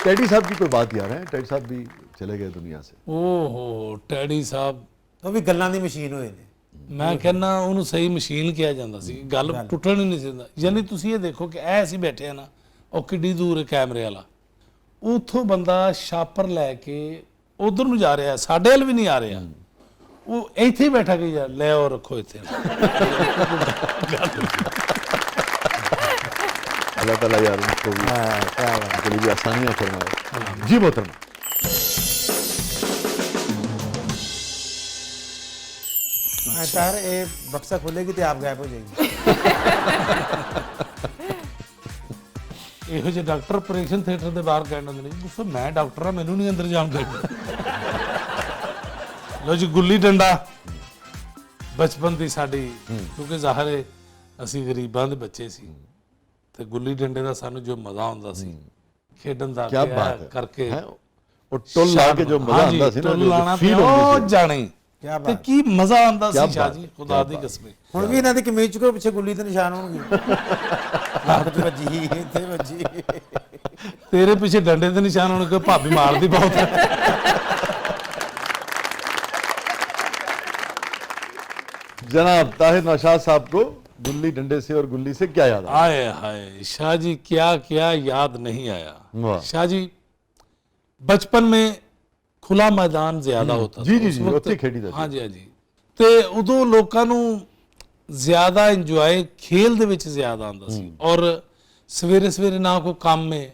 टेडी साहब की कोई बात यार है, टेडी साहब भी चले गए दुनिया से। ਓਹੋ ਟੈਡੀ ਸਾਹਿਬ, ਉਹ ਵੀ ਗੱਲਾਂ ਦੀ ਮਸ਼ੀਨ ਹੋਏ ਨੇ। ਮੈਂ ਕਹਿੰਦਾ ਉਹਨੂੰ ਸਹੀ ਮਸ਼ੀਨ ਕਿਹਾ ਜਾਂਦਾ ਸੀ, ਗੱਲ ਟੁੱਟਣ ਹੀ ਨਹੀਂ ਸੀ ਦਿੰਦਾ। ਯਾਨੀ ਤੁਸੀਂ ਇਹ ਦੇਖੋ ਕਿ ਐ ਅਸੀਂ ਬੈਠੇ ਆ ਨਾ, ਉਹ ਕਿੱਡੀ ਦੂਰ ਹੈ ਕੈਮਰੇ ਵਾਲਾ, ਉੱਥੋਂ ਬੰਦਾ ਛਾਪਰ ਲੈ ਕੇ ਉਧਰ ਨੂੰ ਜਾ ਰਿਹਾ, ਸਾਡੇ ਵੱਲ ਵੀ ਨਹੀਂ ਆ ਰਿਹਾ, ਉਹ ਇੱਥੇ ਹੀ ਬੈਠਾ ਕਿ ਯਾਰ ਲੈ ਆਓ ਰੱਖੋ ਇੱਥੇ। अल्लाह ताला यार उनको भी, उनके लिए भी आसानियाँ फरमाए। जी मोहतरमा, ਤਾਰ ਇਹ ਬਕਸਾ ਖੋਲੇਗੀ ਤੇ ਆਪ ਗਾਇਬ ਹੋ ਜਾਏਗੀ। ਇਹੋ ਜਿਹੇ ਡਾਕਟਰ ਆਪਰੇਸ਼ਨ ਥੀਏਟਰ ਦੇ ਬਾਹਰ ਕਹਿਣ ਹੁੰਦੇ ਨੇ ਜੀ ਦੱਸੋ ਮੈਂ ਡਾਕਟਰ ਆ ਮੈਨੂੰ ਨਹੀਂ ਅੰਦਰ ਜਾਣ ਦੇਣਾ। ਲੋ ਜੀ ਗੁੱਲੀ ਡੰਡਾ ਬਚਪਨ ਦੀ ਸਾਡੀ, ਕਿਉਂਕਿ ਜ਼ਾਹਰ ਹੈ ਅਸੀਂ ਗਰੀਬਾਂ ਦੇ ਬੱਚੇ ਸੀ, ਤੇ ਗੁੱਲੀ ਡੰਡੇ ਦਾ ਸਾਨੂੰ ਜੋ ਮਜ਼ਾ ਹੁੰਦਾ ਸੀ ਖੇਡਣ ਦਾ, क्या बात है ਕਰਕੇ हैं? और टोल ला के जो मजा आता था ना, ਟੁੱਲ जो ਲਾਣਾ फील ਉਹ होती थी, ਜਾਣੀ, ਕਿਆ ਤੇ ਬਾਤ। ਕੀ ਮਜ਼ਾ ਆਉਂਦਾ ਕਿਆ ਸੀ ਸ਼ਾਹ ਬਾਤ, ਜੀ, ਕਿਆ ਖੁਦਾ ਦੀ ਬਾਤ। ਕਸਮ। ਹੁਣ ਵੀ ਇਹਨਾਂ ਦੀ ਕਮੀਜ਼ ਚੁੱਕੋ, ਪਿੱਛੇ ਗੁੱਲੀ ਤੇ ਨਿਸ਼ਾਨ ਹੋਣਗੇ। ਲੱਤ ਤੇ ਵੱਜੀ, ਇੱਥੇ ਵੱਜੀ। ਤੇਰੇ ਪਿੱਛੇ ਡੰਡੇ ਦੇ ਨਿਸ਼ਾਨ ਹੋਣ ਕਿ ਭਾਬੀ ਮਾਰਦੀ ਬਹੁਤ ਹੈ। जनाब ताहिर नौशाद साहब को गुल्ली डंडे से और गुल्ली से क्या याद आए हाय शाह जी, क्या क्या याद नहीं आया। वाह। शाह जी बचपन में खुला मैदान ज्यादा होता जी, था जी, उस जी, वक्त। ਉੱਥੇ ਖੇਡੀ ਦਾ ਸੀ। हाँ जी हाँ जी, ਤੇ ਉਦੋਂ ਲੋਕਾਂ ਨੂੰ ਜ਼ਿਆਦਾ ਇੰਜੋਏ ਖੇਲ ਦੇ ਵਿੱਚ ਜ਼ਿਆਦਾ ਆਉਂਦਾ ਸੀ, ਔਰ ਸਵੇਰੇ ਸਵੇਰੇ ਨਾ ਕੋਈ ਕੰਮ ਹੈ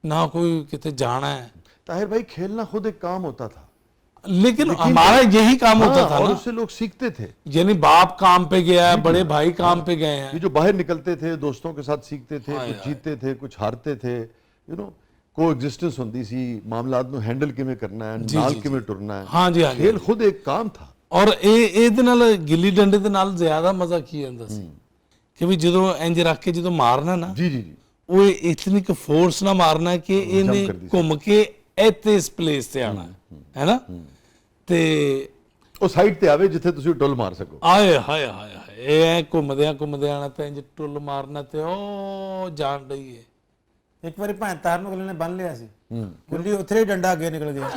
ਨਾ ਕੋਈ ਕਿਤੇ ਜਾਣਾ ਹੈ, ताहिर भाई खेलना खुद एक काम होता था, लेकिन हमारा यही काम होता हाँ, था और ना, उससे लोग सीखते थे। यानी बाप काम पे गया है, बड़े भाई काम पे गए हैं, ये जो बाहर निकलते थे दोस्तों के साथ सीखते थे, हाँ कुछ यार। जीतते थे कुछ हारते थे, यू नो को एग्जिस्टेंस होती सी, मामलात ਨੂੰ हैंडल ਕਿਵੇਂ करना है, जी, नाल जी, ਕਿਵੇਂ टुरना है। हाँ जी, हाँ जी। खेल खुद एक काम था। ਔਰ ਇਹਦੇ ਨਾਲ ਗਿੱਲੀ ਡੰਡੇ ਦੇ ਨਾਲ ਜ਼ਿਆਦਾ ਮਜ਼ਾ ਕੀ ਹੁੰਦਾ ਸੀ ਕਿ ਵੀ ਜਦੋਂ ਇੰਜ ਰੱਖ ਕੇ ਜਦੋਂ ਮਾਰਨਾ ਨਾ, जी जी जी ਉਹ ਇਤਨੀ ਕੁ ਫੋਰਸ ਨਾਲ ਮਾਰਨਾ ਕਿ ਇਹਨੇ ਕਰਦੀ ਸੀ। ਘੁੰਮ ਕੇ ਇੱਥੇ ਇਸ ਪਲੇਸ ਤੇ ਆਣਾ ਹੈ ਨਾ, ਤੇ ਉਹ ਸਾਈਡ ਤੇ ਆਵੇ ਜਿੱਥੇ ਤੁਸੀਂ ਟੁੱਲ ਮਾਰ ਸਕੋ। ਆਏ ਹਾਏ ਹਾਏ ਹਾਏ, ਇਹ ਐ ਘੁੰਮਦਿਆਂ ਆਣਾ ਤੇ ਇੰਜ ਟੁੱਲ ਮਾਰਨਾ ਤੇ ਉਹ ਜਾਣ ਰਹੀ ਹੈ। ਇੱਕ ਵਾਰੀ ਭਾਂ ਤਾਰ ਨੂੰ ਅਗਲੇ ਨੇ ਬੰਨ ਲਿਆ ਸੀ, ਗੁੱਲੀ ਉੱਥੇ ਹੀ ਡੰਡਾ ਅੱਗੇ ਨਿਕਲ ਗਿਆ।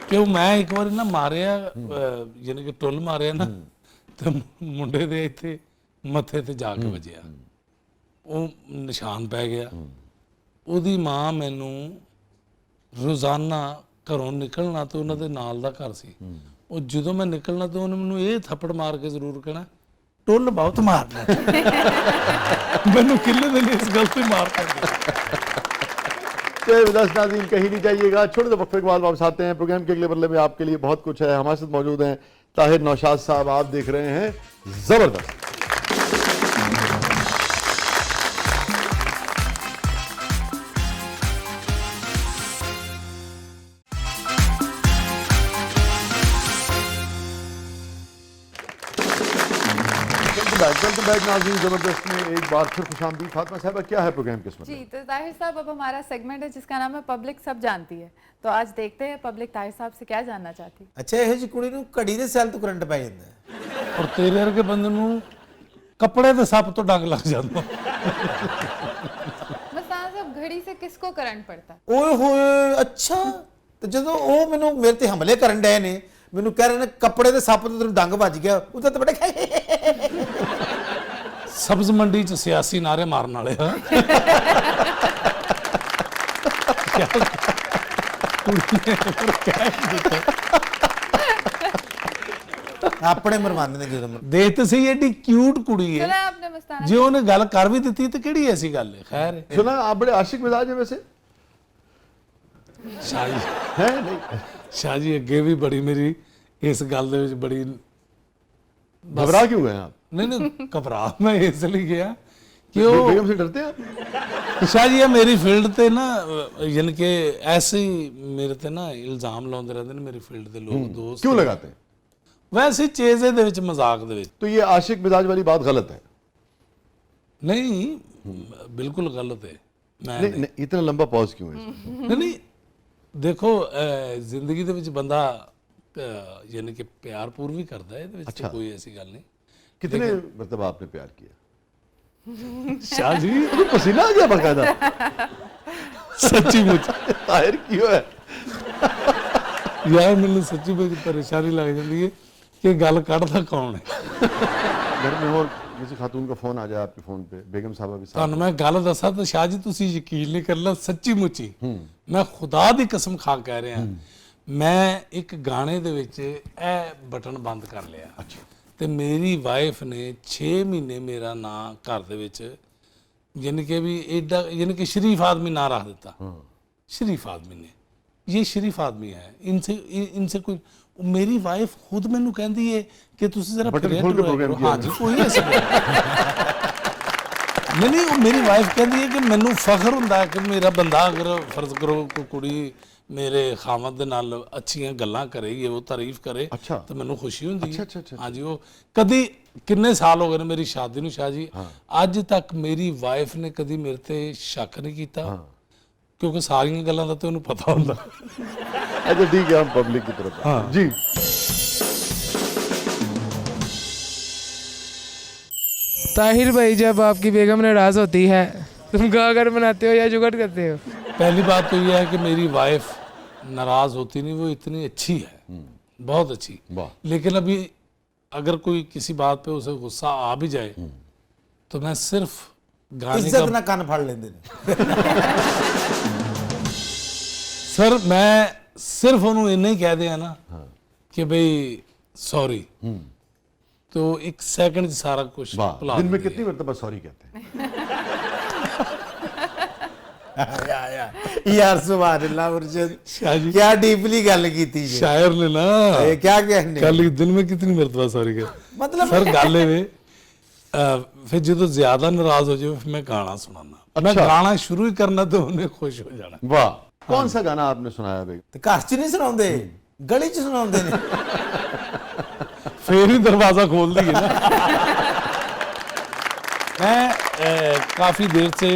ਕਿਉਂ ਮੈਂ ਇੱਕ ਵਾਰੀ ਨਾ ਮਾਰਿਆ, ਯਾਨੀ ਕਿ ਟੁੱਲ ਮਾਰਿਆ ਨਾ, ਤੇ ਮੁੰਡੇ ਦੇ ਇੱਥੇ ਮੱਥੇ ਤੇ ਜਾ ਕੇ ਵੱਜਿਆ, ਉਹ ਨਿਸ਼ਾਨ ਪੈ ਗਿਆ। ਉਹਦੀ ਮਾਂ ਮੈਨੂੰ ਰੋਜ਼ਾਨਾ ਘਰੋਂ ਨਿਕਲਣਾ ਤੇ ਉਹਨਾਂ ਦੇ ਨਾਲ ਦਾ ਘਰ ਸੀ, ਉਹ ਜਦੋਂ ਮੈਂ ਨਿਕਲਣਾ ਤੇ ਉਹਨੇ ਮੈਨੂੰ ਇਹ ਥੱਪੜ ਮਾਰ ਕੇ ਜ਼ਰੂਰ ਕਹਿਣਾ, ਟੁੱਲ ਬਹੁਤ ਮਾਰਨਾ। ਮੈਨੂੰ ਕਿੰਨੇ ਦਿਨ ਇਸ ਗੱਲ ਤੇ ਮਾਰ ਪਈ। तो विदास नाज़रीन कहीं नहीं जाइएगा, छोटे से वक्फे के बाद वापस आते हैं। प्रोग्राम के अगले बदले में आपके लिए बहुत कुछ है। हमारे साथ मौजूद हैं ताहिर नौशाद साहब, आप देख रहे हैं जबरदस्त। वेलकम बैक नाज़रीन, जबरदस्त में एक बार फिर खुशामदीद। फातिमा साहबा, क्या है प्रोग्राम किस्मत जी, में? तो ताहिर साहब अब हमारा सेगमेंट है जिसका नाम है पब्लिक सब जानती है। तो आज देखते हैं पब्लिक ताहिर साहब से क्या जानना चाहती है। ਅੱਛਾ, ਇਹੋ ਜਿਹੀ ਕੁੜੀ ਨੂੰ ਘੜੀ ਦੇ ਸੈੱਲ ਤੋਂ ਕਰੰਟ ਪੈ ਜਾਂਦਾ ਹੈ। ਔਰ ਤੇਰੇ ਵਰਗੇ ਬੰਦੇ ਨੂੰ ਕੱਪੜੇ ਦੇ ਸੱਪ ਤੋਂ ਡੰਗ ਲੱਗ ਜਾਂਦਾ। बस साहब घड़ी से किसको करंट पड़ता है? ਓਏ ਹੋਏ, ਅੱਛਾ। ਤੇ ਜਦੋਂ ਉਹ ਮੈਨੂੰ ਮੇਰੇ ਤੇ ਹਮਲੇ ਕਰਨ ਡਏ ਨੇ, ਮੈਨੂੰ ਕਹਿ ਰਹੇ ਨੇ ਕੱਪੜੇ ਦੇ ਸੱਪ ਤੋਂ ਤੈਨੂੰ ਡੰਗ ਵੱਜ ਗਿਆ, ਉਹਦੇ ਤੇ ਬੜੇ ਸਬਜ਼ ਮੰਡੀ ਚ ਸਿਆਸੀ ਨਾਰੇ ਮਾਰਨ ਵਾਲੇ ਆ। ਆਪਣੇ ਮਰਵਾਉਂਦੇ ਨੇ ਜਦੋਂ ਦੇਖ ਤੇ ਸਹੀ ਐਡੀ ਕਿਊਟ ਕੁੜੀ सुना ਹੈ, है आपने मस्ताना? ਜੇ ਉਹਨੇ ਗੱਲ ਕਰ ਵੀ ਦਿੱਤੀ ਤੇ ਕਿਹੜੀ ਐਸੀ ਗੱਲ ਹੈ। ਖੈਰ सुना आप बड़े आशिक मिजाज हैं वैसे, ਸ਼ਾਹ ਜੀ, हैं नहीं? ਸ਼ਾਹ ਜੀ ਅੱਗੇ ਵੀ ਬੜੀ ਮੇਰੀ ਇਸ ਗੱਲ ਦੇ ਵਿੱਚ ਬੜੀ घबरा क्यों गए आप? नहीं नहीं घबरा मैं इसलिए गया कि वो बेगम से डरते हैं आप? शाह जी मेरी फील्ड ते ना, यानी कि ऐसे ही मेरे ते ना इल्जाम लाਉਂਦੇ ਰਹਿੰਦੇ ਨੇ ਮੇਰੀ ਫੀल्ड ਦੇ ਲੋਕ ਦੋਸਤ। क्यों लगाते हैं? ਵੈਸੇ ਚੇਜ਼ੇ ਦੇ ਵਿੱਚ ਮਜ਼ਾਕ ਦੇ ਵਿੱਚ। तो ये आशिक मिजाज वाली बात गलत है। नहीं बिल्कुल गलत है। मैं नहीं, नहीं, इतना लंबा पॉज क्यों है इसमें? नहीं देखो ਜ਼ਿੰਦਗੀ ਦੇ ਵਿੱਚ ਬੰਦਾ ਯਾਨੀ ਕਿ ਪਿਆਰ ਪੂਰ ਵੀ ਕਰਦਾ ਹੈ, ਇਹਦੇ ਵਿੱਚ ਤਾਂ ਕੋਈ ਐਸੀ ਗੱਲ ਨਹੀਂ। कितने मरतबा आपने प्यार किया? शाह जी तो पसीना आ गया बाकायदा। सच्ची मुझ ताहिर क्यों है? यार ਮੈਨੂੰ ਸੱਚੀ ਬੜੀ ਪਰੇਸ਼ਾਨੀ ਲੱਗ ਜਾਂਦੀ ਹੈ कि ਗੱਲ ਕੱਢਦਾ ਕੌਣ ਹੈ। घर में हो किसी खातून का फोन आ जाए आपके फोन पे, बेगम साहबा भी साथ, ਤੁਹਾਨੂੰ ਮੈਂ ਗੱਲ ਦੱਸਾਂ ਤਾਂ ਸ਼ਾਹ ਜੀ ਤੁਸੀਂ ਯਕੀਨ ਨਹੀਂ ਕਰਨਾ, ਸੱਚੀ ਮੁੱਚੀ ਮੈਂ ਖੁਦਾ ਦੀ ਕਸਮ ਖਾ ਕਹਿ ਰਿਹਾ, ਮੈਂ ਇੱਕ ਗਾਣੇ ਦੇ ਵਿੱਚ ਇਹ ਬਟਨ ਬੰਦ ਕਰ ਲਿਆ। अच्छा, ਤੇ ਮੇਰੀ ਵਾਈਫ ਨੇ 6 ਮਹੀਨੇ ਮੇਰਾ ਨਾਂ ਘਰ ਦੇ ਵਿੱਚ ਯਾਨੀ ਕਿ ਵੀ ਐਡਾ ਯਾਨੀ ਕਿ ਸ਼ਰੀਫ ਆਦਮੀ ਨਾਂ ਰੱਖ ਦਿੱਤਾ। शरीफ आदमी ने, ये शरीफ आदमी है, इनसे कोई, मेरी वाइफ खुद मैनू कहती है कि तुसी जरा बटन फिरिया खोल के करो। प्रोग्राम हाँ जी, कोई ऐसी नहीं, वो मेरी वाइफ कहती है कि मैनू फखर हुंदा है कि मेरा बंदा अगर फर्ज करो कोई कुड़ी मेरे खामद दे नाल अच्छियां गल्लां करेगी, वो तारीफ करे, अच्छा। तो मैनू खुशी हुंदी है। अच्छा। हाँ जी, वो कदी किन्ने साल हो गए ने मेरी शादी नू शाह जी, अज तक मेरी वाइफ ने कदी मेरे ते शक नहीं कीता, क्योंकि सारियां गल्लां दा ते उन्हें पता हुंदा। अच्छा ठीक है, हम पब्लिक की तरफ आते हैं। जी, ताहिर भाई, जब आपकी बेगम नाराज होती है तुम गागर बनाते हो या जुगट करते हो? पहली बात तो यह है कि मेरी वाइफ नाराज होती नहीं, वो इतनी अच्छी है, बहुत अच्छी। वाह। लेकिन अभी अगर कोई किसी बात पे उसे गुस्सा आ भी जाए तो मैं सिर्फ गाने ਇੱਜ਼ਤ का, ਨਾਲ ਕੰਨ ਫੜ ਲੈਂਦੇ ਨੇ। सर मैं सिर्फ उन्होंने इन्ना ही कह दिया ना कि भाई सॉरी, तो एक सेकंड सारा कुछ वाह। भुला दिन में देती है। कितनी मरतबा सॉरी कहते हैं? यार सुभान अल्लाह मुर्शिद, शाह जी क्या डीपली गल कीती जी। शायर ने ना ये क्या कहने कल दिन में कितनी मरतबा सॉरी कर मतलब सर गाले में फिर जो ज्यादा नाराज हो जाए फिर मैं गाना सुनाना, मैं गाना शुरू ही करना तो उन्हें खुश हो जाना। वाह, कौन सा गाना आपने सुनाया बेगम? ते घर च नहीं सुनाते, गली च सुनाते ने। फिर ही दरवाजा खोल दिए ना। मैं काफी देर से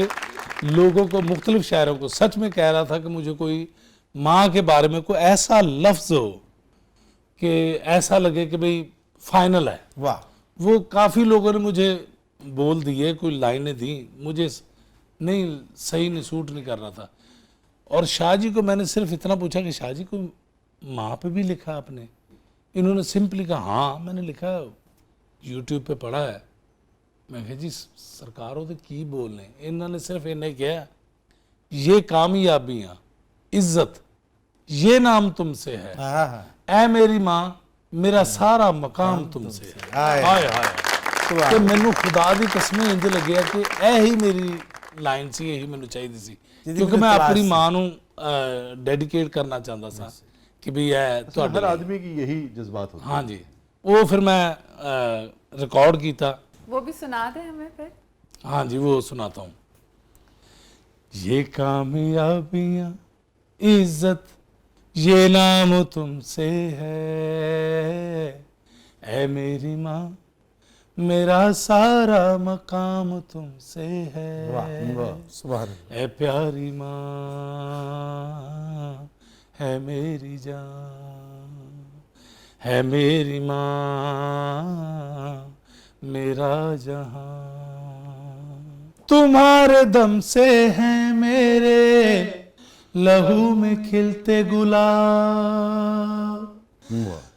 लोगों को, मुख्तलिफ शायरों को सच में कह रहा था कि मुझे कोई माँ के बारे में कोई ऐसा लफ्ज हो कि ऐसा लगे कि भाई फाइनल है। वाह, वो काफ़ी लोगों ने मुझे बोल दिए, कोई लाइनें दी, मुझे नहीं सही नहीं सूट नहीं कर रहा था। और शाह जी को मैंने सिर्फ इतना पूछा कि शाह जी को माँ पे भी लिखा आपने? इन्होंने सिंपली कहा हाँ मैंने लिखा, यूट्यूब पे पढ़ा है। मैं कहा जी सरकार तो की बोलने, इन्होंने सिर्फ इन्हें किया ये कामयाबियाँ इज्जत ये नाम तुमसे है, ऐ मेरी माँ मेरा सारा मकाम तुमसे है। हाय हाय ਤੇ ਮੈਨੂੰ ਖੁਦਾ ਦੀ ਕਸਮ ਇੰਜ ਲੱਗਿਆ ਕਿ ਇਹ ਹੀ ਮੇਰੀ ਲਾਈਨ ਸੀ, ਇਹੀ ਮੈਨੂੰ ਚਾਹੀਦੀ ਸੀ, ਕਿਉਂਕਿ ਮੈਂ ਆਪਣੀ ਮਾਂ ਨੂੰ ਡੈਡੀਕੇਟ ਕਰਨਾ ਚਾਹੁੰਦਾ ਸਾਂ ਕਿ ਵੀ ਇਹ ਤੁਹਾਡੇ हर आदमी की यही जज्बात होता है। हाँ जी, वो फिर मैं रिकॉर्ड किया। वो भी सुना दे हमें फिर। हाँ जी वो सुनाता हूँ। ये कामयाबियाँ इज्जत ये नाम तुमसे है, ऐ मेरी माँ मेरा सारा मकाम तुमसे है, सुभान अल्लाह। ऐ प्यारी माँ है मेरी जान, है मेरी माँ मेरा जहां, तुम्हारे दम से है मेरे लहू में खिलते गुलाब,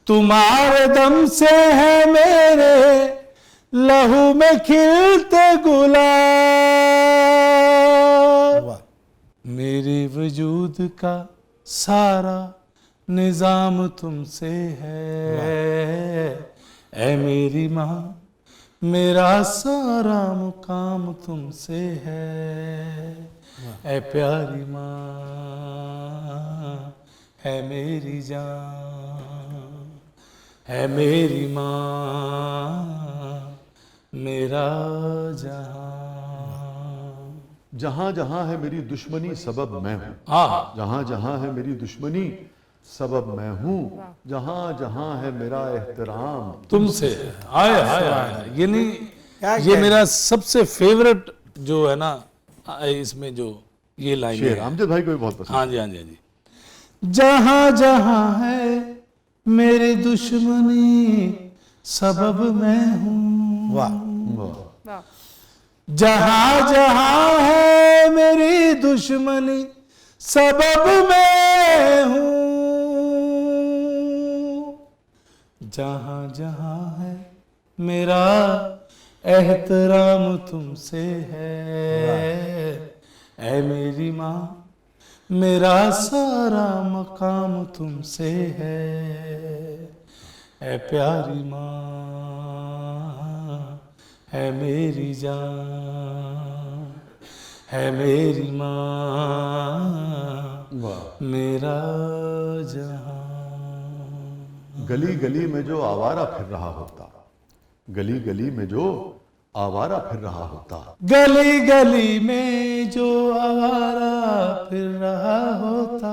तुम्हारे दम से है मेरे लहू में खिलते गुलाब, मेरे वजूद का सारा निजाम तुमसे है, ऐ मेरी माँ मेरा सारा मुकाम तुमसे है, ऐ प्यारी माँ है मेरी जान, है मेरी माँ मेरा जहां। जहां जहां है मेरी दुश्मनी सबब मैं हूँ, हाँ जहां जहां है मेरी दुश्मनी सबब मैं हूँ, जहां जहां है मेरा एहतराम तुमसे आए आए आए। ये नहीं, क्या ये मेरा सबसे फेवरेट जो है ना इसमें जो ये लाइन शेर है। अमजद भाई को भी बहुत पसंद। हाँ जी हाँ जी हाँ जी। जहां जहां है मेरी दुश्मनी सबब मैं हूँ, वाह, वाह। जहां जहां है मेरी दुश्मनी सबब मैं हूँ, जहां जहां है मेरा एहतराम तुमसे है, ऐ मेरी माँ मेरा सारा मकाम तुमसे है, ऐ प्यारी माँ है मेरी जान, है मेरी माँ मेरा जहां। गली गली में जो आवारा फिर रहा होता, गली गली में जो आवारा फिर रहा होता, गली गली में जो आवारा फिर रहा होता,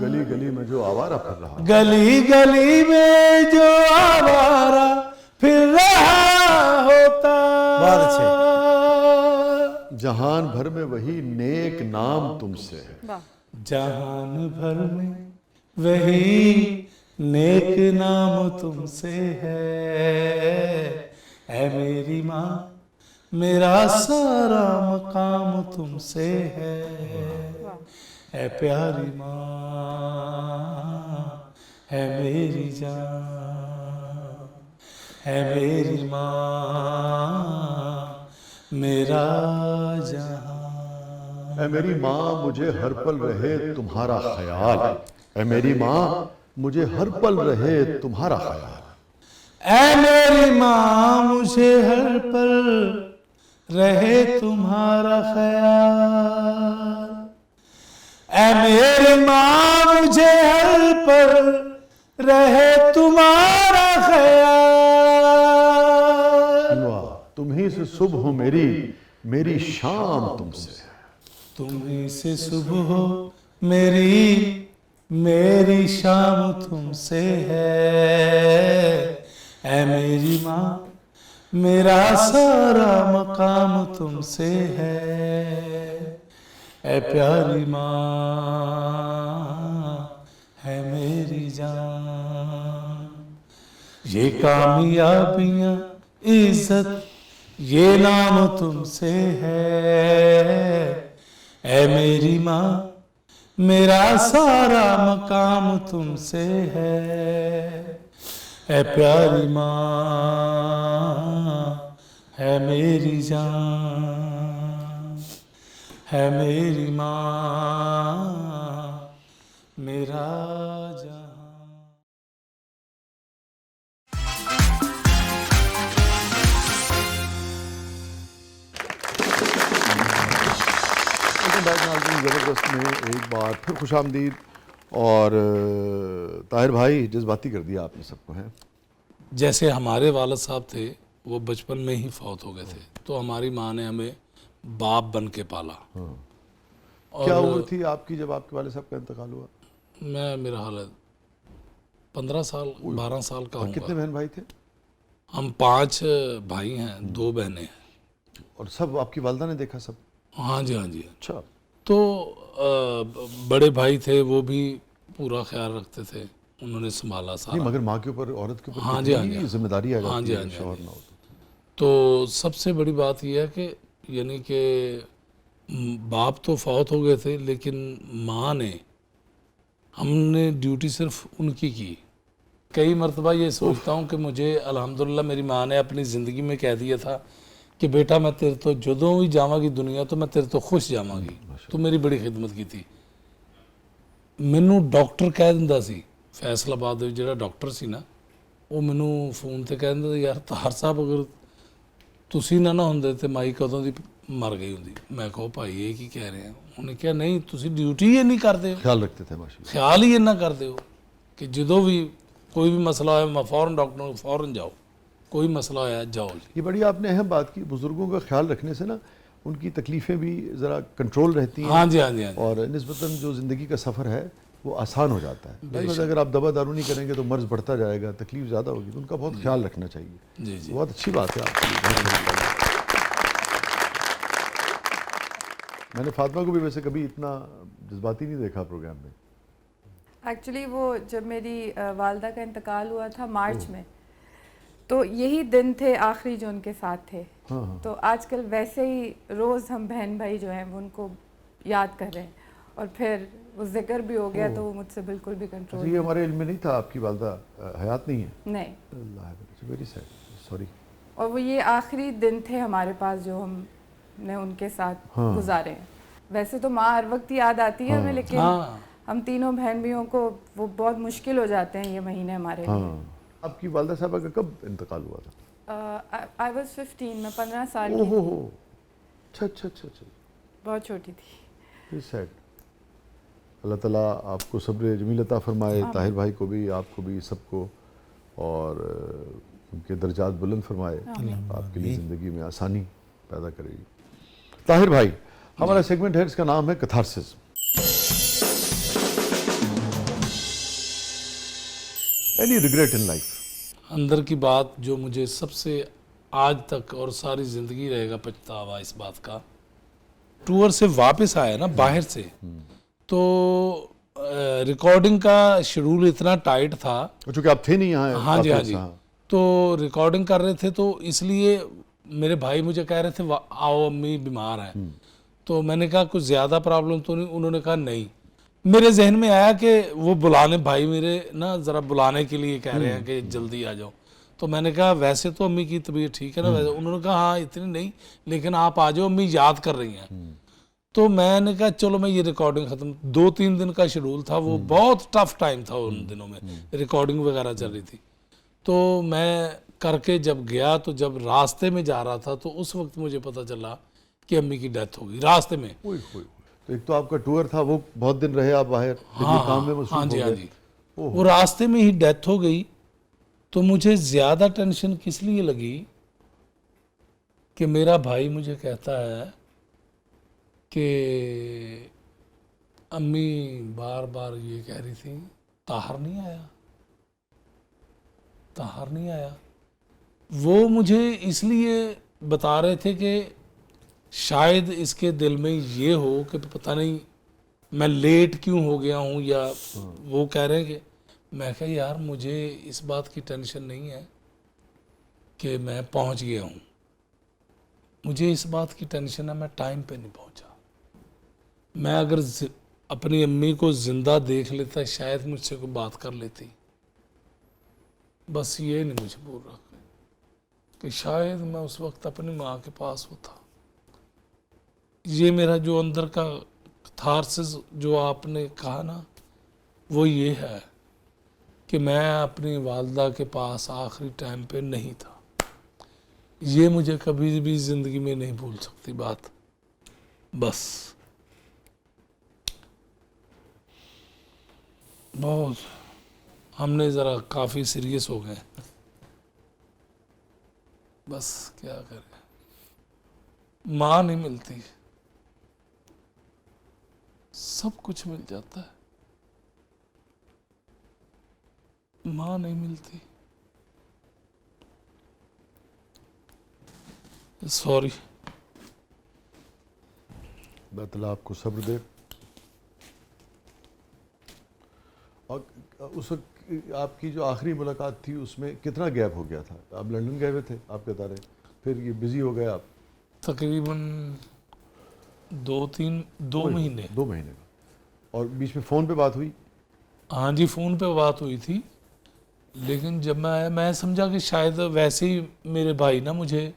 गली गली में जो आवारा फिर रहा, गली गली में जो आवारा फिर रहा होता, बहुत अच्छे। जहान भर में वही नेक नाम तुमसे है, वाह। जहान भर में वही नेक नाम तुमसे है, ऐ मेरी माँ मेरा सारा मकाम तुमसे है, ऐ प्यारी माँ है मेरी जान, है मेरी माँ मेरा जहां। ऐ मेरी माँ मुझे हर पल रहे तुम्हारा ख्याल, ऐ मेरी माँ मुझे हर पल रहे तुम्हारा ख्याल, ऐ मेरी माँ मुझे हर पल रहे तुम्हारा ख्याल, ऐ मेरी माँ मुझे हर पर रहे तुम्हारा ख्याल। वाह, तुम ही से सुबह हो मेरी शाम तुमसे। तुम्ही से सुबह हो मेरी शाम तुमसे है। ऐ मेरी माँ मेरा सारा मकाम तुमसे है। ऐ प्यारी माँ है मेरी जान। ये कामयाबियाँ इज्जत ये नाम तुमसे है। ऐ मेरी माँ मेरा सारा मकाम तुमसे है। ऐ प्यारी माँ है मेरी जान, है मेरी माँ मेरा जान। ज़बरदस्त में एक बार फिर खुशामदीद। और ताहिर भाई जज्बाती कर दिया आपने सबको, हैं? जैसे हमारे वालिद साहब थे वो बचपन में ही फौत हो गए थे, तो हमारी माँ ने हमें बाप बन के पाला। क्या उम्र थी आपकी जब आपके वाले साहब का इंतकाल हुआ? मेरा हालत 15 साल 12 साल का और कितने हूँ। बहन भाई थे? हम 5 भाई हैं, 2 बहनें हैं। और सब आपकी वालदा ने देखा सब? हाँ जी, हाँ जी। अच्छा। तो बड़े भाई थे वो भी पूरा ख्याल रखते थे, उन्होंने संभाला नहीं, सारा। मगर माँ के ऊपर, औरत के ऊपर हाँ जी, हाँ कितनी जी। जिम्मेदारी आ हाँ जाती जी, है हाँ जी, हाँ शौहर जी। ना हो तो सबसे बड़ी बात यह है कि यानी कि बाप तो फौत हो गए थे, लेकिन माँ ने, हमने ड्यूटी सिर्फ उनकी की। कई मरतबा ये सोचता हूँ कि मुझे अल्हम्दुलिल्लाह मेरी माँ ने अपनी ज़िंदगी में कह दिया था कि बेटा मैं तेरे तो जदों भी जावांगी दुनिया तो मैं तेरे तो खुश जावांगी, तो मेरी बड़ी खिदमत की थी। मैनू डॉक्टर कह दिंदा सी फैसलाबाद ਦੇ ਜਿਹੜਾ ਡਾਕਟਰ ਸੀ ਨਾ, ਉਹ ਮੈਨੂੰ ਫੋਨ ਤੇ ਕਹਿ ਦਿੰਦਾ ਯਾਰ ਤਾਰ ਸਾਹਿਬ ਅਗਰ ਤੁਸੀਂ ਨਾ ਹੁੰਦੇ ਤੇ ਮਾਈ ਕਦੋਂ ਦੀ ਮਰ ਗਈ ਹੁੰਦੀ। ਮੈਂ ਕਹੋ ਭਾਈ ਇਹ ਕੀ ਕਹਿ ਰਹੇ ਆ? ਉਹਨੇ ਕਿਹਾ ਨਹੀਂ ਤੁਸੀਂ ਡਿਊਟੀ ਹੀ ਨਹੀਂ ਕਰਦੇ ਹੋ, ख्याल रखते थे माशाल्लाह। ਖਿਆਲ ਹੀ ਇੰਨਾ ਕਰਦੇ ਹੋ ਕਿ ਜਦੋਂ ਵੀ ਕੋਈ ਵੀ ਮਸਲਾ ਹੋਇਆ ਮੈਂ फ़ौरन डॉक्टर ਨੂੰ फ़ौरन जाओ, कोई मसला होया जाओ जी। ये बड़ी आपने अहम बात की, बुजुर्गों का ख्याल रखने से ना उनकी तकलीफ़ें भी ज़रा कंट्रोल रहती हैं। हाँ जी, हाँ जी, हाँ जी। और निस्बतन जो ज़िंदगी का सफ़र है वो आसान हो जाता है। बस अगर आप दवा दारू नहीं करेंगे तो मर्ज़ बढ़ता जाएगा, तकलीफ ज़्यादा होगी, तो उनका बहुत ख्याल रखना चाहिए। जी जी। बहुत अच्छी बात है आपकी, बहुत अच्छी बात है। मैंने फातिमा को भी वैसे कभी इतना जज्बाती नहीं देखा प्रोग्राम में। एक्चुअली वो जब मेरी वालदा का इंतकाल हुआ था मार्च में, तो यही दिन थे आखिरी जो उनके साथ थे। हाँ हाँ। तो आजकल वैसे ही रोज़ हम बहन भाई जो हैं वो उनको याद कर रहे हैं, और फिर वो जिक्र भी हो गया तो वो मुझसे बिल्कुल भी कंट्रोल ये हमारे इल्म में नहीं था, आपकी वालदा हयात नहीं है? नहीं। Very sad, sorry. और वो ये आखिरी दिन थे हमारे पास जो हमने उनके साथ गुजारे हैं। वैसे तो माँ हर वक्त याद आती है हमें, लेकिन हम तीनों बहन भाइयों को वो बहुत मुश्किल हो जाते हैं ये महीने हमारे लिए। हाँ। आपकी वालदा साहबा का कब इंतकाल हुआ था? आई वॉज 15, मैं 15 साल की ओहो थी। हो, अच्छा अच्छा अच्छा अच्छा, बहुत छोटी थी। Very sad. अल्लाह ताला आपको सब्र जमील अता फरमाए, ताहिर भाई को भी, आपको भी, सबको, और उनके दर्जात बुलंद फरमाए, आपके लिए ज़िंदगी में आसानी पैदा करेगी। ताहिर भाई, हमारा सेगमेंट है, इसका नाम है catharsis. Any regret in life? अंदर की बात जो मुझे सबसे आज तक और सारी ज़िंदगी रहेगा पछतावा इस बात का, टूर से वापस आया ना बाहर से, तो रिकॉर्डिंग का शेड्यूल इतना टाइट था। चूँकि आप थे नहीं यहाँ। हाँ जी, हाँ जी। तो रिकॉर्डिंग कर रहे थे, तो इसलिए मेरे भाई मुझे कह रहे थे आओ अम्मी बीमार है। तो मैंने कहा कुछ ज़्यादा प्रॉब्लम तो नहीं? उन्होंने कहा नहीं। मेरे जहन में आया कि वो बुलाने, भाई मेरे ना ज़रा बुलाने के लिए कह रहे हैं कि जल्दी आ जाओ। तो मैंने कहा वैसे तो अम्मी की तबीयत ठीक है ना वैसे? उन्होंने कहा हाँ इतनी नहीं, लेकिन आप आ जाओ, अम्मी याद कर रही हैं। तो मैंने कहा चलो मैं ये रिकॉर्डिंग ख़त्म, 2-3 दिन का शेड्यूल था, वो बहुत टफ टाइम था उन दिनों में, रिकॉर्डिंग वगैरह चल रही थी। तो मैं करके जब गया, तो जब रास्ते में जा रहा था तो उस वक्त मुझे पता चला कि अम्मी की डेथ हो गई रास्ते में। तो एक तो आपका टूर था, वो बहुत दिन रहे आप बाहर, लेकिन काम में मसरूफ हाँ जी हो हाँ गए। जी। वो रास्ते में ही डेथ हो गई, तो मुझे ज़्यादा टेंशन किस लिए लगी कि मेरा भाई मुझे कहता है कि अम्मी बार बार ये कह रही थी ताहर नहीं आया, ताहर नहीं आया। वो मुझे इसलिए बता रहे थे कि शायद इसके दिल में ये हो कि पता नहीं मैं लेट क्यों हो गया हूँ, या वो कह रहे हैं कि, मैं कहा यार मुझे इस बात की टेंशन नहीं है कि मैं पहुँच गया हूँ, मुझे इस बात की टेंशन है मैं टाइम पे नहीं पहुँचा। मैं अगर अपनी अम्मी को ज़िंदा देख लेता शायद मुझसे कोई बात कर लेती। बस ये नहीं मुझे बोल रहा कि शायद मैं उस वक्त अपनी माँ के पास होता। ये मेरा जो अंदर का थारसिस जो आपने कहा ना, वो ये है कि मैं अपनी वालदा के पास आखिरी टाइम पे नहीं था। ये मुझे कभी भी ज़िंदगी में नहीं भूल सकती बात। बस बहुत हमने ज़रा काफ़ी सीरियस हो गए, बस क्या करें, माँ नहीं मिलती, सब कुछ मिल जाता है, माँ नहीं मिलती। सॉरी। अल्लाह आपको सब्र दे। और उस वक्त आपकी जो आखिरी मुलाकात थी उसमें कितना गैप हो गया था? आप लंदन गए हुए थे, आप बता रहे, फिर ये बिजी हो गए आप? तकरीबन 2 महीने। 2 महीने का। और बीच में फ़ोन पे बात हुई? हाँ जी, फ़ोन पे बात हुई थी, लेकिन जब मैं आया मैं समझा कि शायद वैसे ही मेरे भाई ना मुझे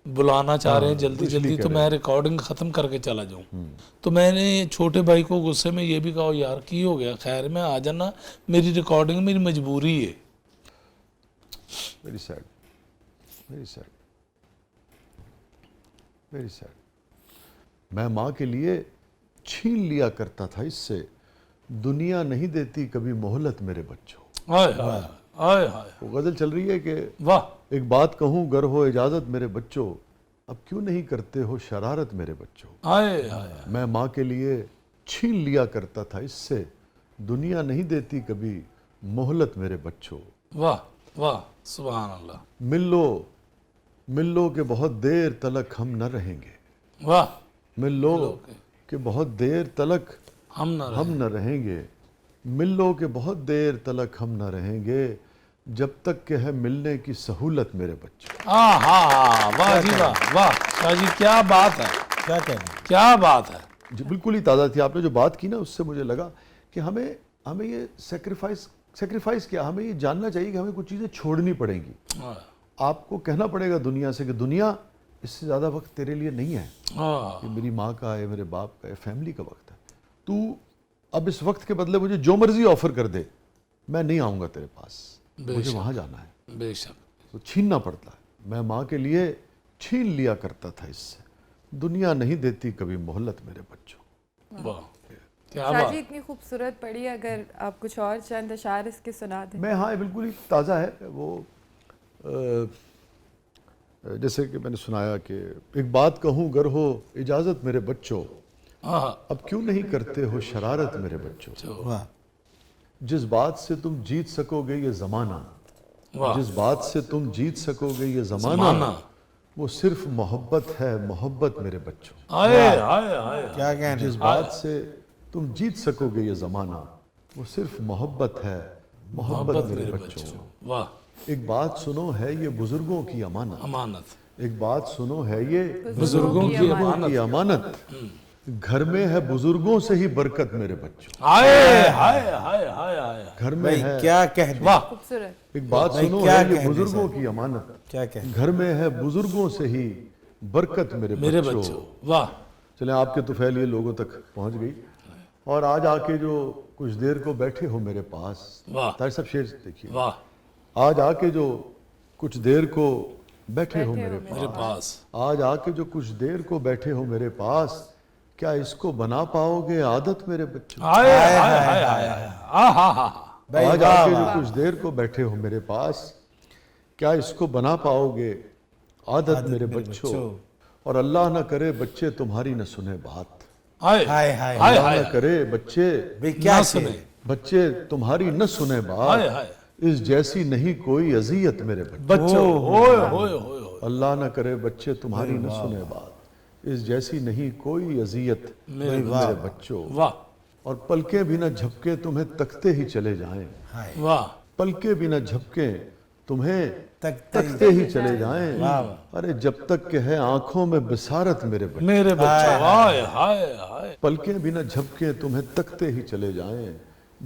बुलाना चाह रहे हैं जल्दी जल्दी, तो मैं रिकॉर्डिंग ख़त्म करके चला जाऊं। तो मैंने छोटे भाई को गुस्से में ये भी कहा यार की हो गया, खैर मैं आ जाना, मेरी रिकॉर्डिंग मेरी मजबूरी है। Very sad, very sad, very sad. मैं माँ के लिए छीन लिया करता था इससे, दुनिया नहीं देती कभी मोहलत मेरे बच्चों। हाय हाय हाय हाय, वो गज़ल चल रही है कि वाह। एक बात कहूँ गर हो इजाज़त मेरे बच्चों, अब क्यों नहीं करते हो शरारत मेरे बच्चों। हाय हाय, मैं माँ के लिए छीन लिया करता था इससे, दुनिया नहीं देती कभी मोहलत मेरे बच्चों। वाह वाह, सुभान अल्लाह। मिल लो कि बहुत देर तलक हम न रहेंगे। वाह, मिल लो कि बहुत देर तलक हम न रहेंगे। मिल लो कि बहुत देर तलक हम न रहेंगे, जब तक के है मिलने की सहूलत मेरे बच्चों। हाँ, वाह जी वाह, वाह शाह जी, क्या बात है, क्या कहना है? क्या बात है। जी बिल्कुल ही ताज़ा थी। आपने जो बात की ना, उससे मुझे लगा कि हमें ये सेक्रीफाइस क्या, हमें ये जानना चाहिए कि हमें कुछ चीज़ें छोड़नी पड़ेंगी। आपको कहना पड़ेगा दुनिया से कि दुनिया इससे ज़्यादा वक्त तेरे लिए नहीं है। ये मेरी माँ का है, मेरे बाप का है, फैमिली का वक्त है। तू अब इस वक्त के बदले मुझे जो मर्जी ऑफर कर दे, मैं नहीं आऊँगा तेरे पास, मुझे वहाँ जाना है। बेशक। तो छीनना पड़ता है। मैं माँ के लिए छीन लिया करता था इससे, दुनिया नहीं देती कभी मोहलत मेरे बच्चों। वाह, क्या शाह बात। जी इतनी खूबसूरत पढ़ी, अगर आप कुछ और चंद अशार इसके सुना दें। मैं, हाँ बिल्कुल ही ताज़ा है वो। जैसे कि मैंने सुनाया कि एक बात कहूँ गर हो इजाज़त मेरे बच्चों, हाँ, अब क्यों नहीं करते हो शरारत मेरे बच्चों। वाह, जिस बात से तुम जीत सकोगे ये ज़माना, वाह, जिस बात से तुम जीत सकोगे ये ज़माना, वो सिर्फ मोहब्बत है, मोहब्बत मेरे बच्चों। हाय हाय हाय, क्या कहना है? जिस बात से तुम जीत सकोगे ये ज़माना, वो सिर्फ मोहब्बत है, मोहब्बत मेरे बच्चों। वाह, एक बात सुनो है ये बुजुर्गों की अमानत, अमानत। एक बात सुनो है ये बुजुर्गों की की अमानत, घर में है बुजुर्गों से ही बरकत मेरे बच्चों। हाय हाय हाय हाय हाय, घर में भाई है, क्या कहना? वाह, खूबसूरत। एक बात भाई, सुनो क्या है ये कहने बुजुर्गों सर? की अमानत, क्या कहना? घर में है बुजुर्गों से ही बरकत मेरे बच्चों। वाह, चले आपके तुफैल ये लोगों तक पहुंच गई। और आज आके जो कुछ देर को बैठे हो मेरे पास, वाह, तार सब शेर देखिए, वाह, आज आके जो कुछ देर को बैठे हो मेरे मेरे पास, पास। आज आके जो कुछ देर को बैठे हो मेरे पास, क्या इसको बना पाओगे आदत मेरे बच्चों? हाय हाय हाय हाय हाय आहा भाई आज वाह, आके जो वाह। कुछ देर को बैठे हो मेरे पास, क्या इसको बना पाओगे आदत मेरे बच्चों? और अल्लाह ना करे बच्चे तुम्हारी न सुने बात, हाय हाय हाय हाय अल्लाह हाय ना करे बच्चे भाई क्या ना सुने सुने। बच्चे तुम्हारी न सुने हाय बात, हाय इस जैसी नहीं कोई अजियत मेरे बच्चे। बच्चों ओए होए होए होए अल्लाह ना करे बच्चे तुम्हारी न सुने बात, इस जैसी नहीं कोई अजियत मेरे बच्चों। वाह और पलके भी न झपके तुम्हें तकते ही चले जाएं, हाय वाह पलके भी न झपके तुम्हें तकते ही तकते ही चले जाएं। अरे जब तक के है आंखों में बिसारत मेरे बच्चे, मेरे बच्चों हाय हाय हाय पलके भी न झपके तुम्हें तकते ही चले जाएं,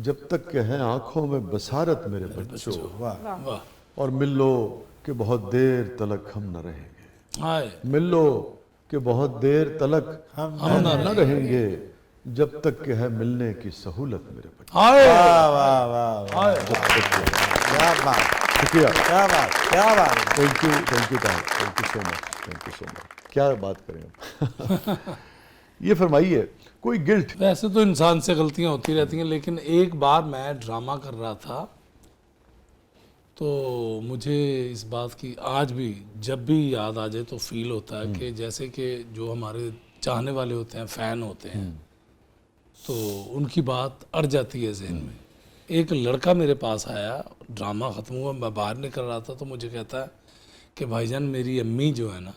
जब तक के है आंखों में बसारत मेरे बच्चों। वाह और मिल लो कि बहुत देर तलक हम न रहेंगे, हाय मिल लो कि बहुत देर तलक हम हम न रहेंगे, जब तक के है मिलने की सहूलत मेरे बच्चे। हाय वाह वाह वाह हाय क्या बात, शुक्रिया, क्या बात, क्या बात। Thank you Tahir, thank you so much, thank you so much. क्या बात करें ये फरमाइए, कोई गिल्ट? वैसे तो इंसान से गलतियां होती रहती हैं, लेकिन एक बार मैं ड्रामा कर रहा था तो मुझे इस बात की आज भी जब भी याद आ जाए तो फील होता है कि जैसे कि जो हमारे चाहने वाले होते हैं, फ़ैन होते हैं, तो उनकी बात अड़ जाती है जहन में। एक लड़का मेरे पास आया, ड्रामा ख़त्म हुआ, मैं बाहर निकल रहा था तो मुझे कहता है कि भाईजान मेरी अम्मी जो है ना,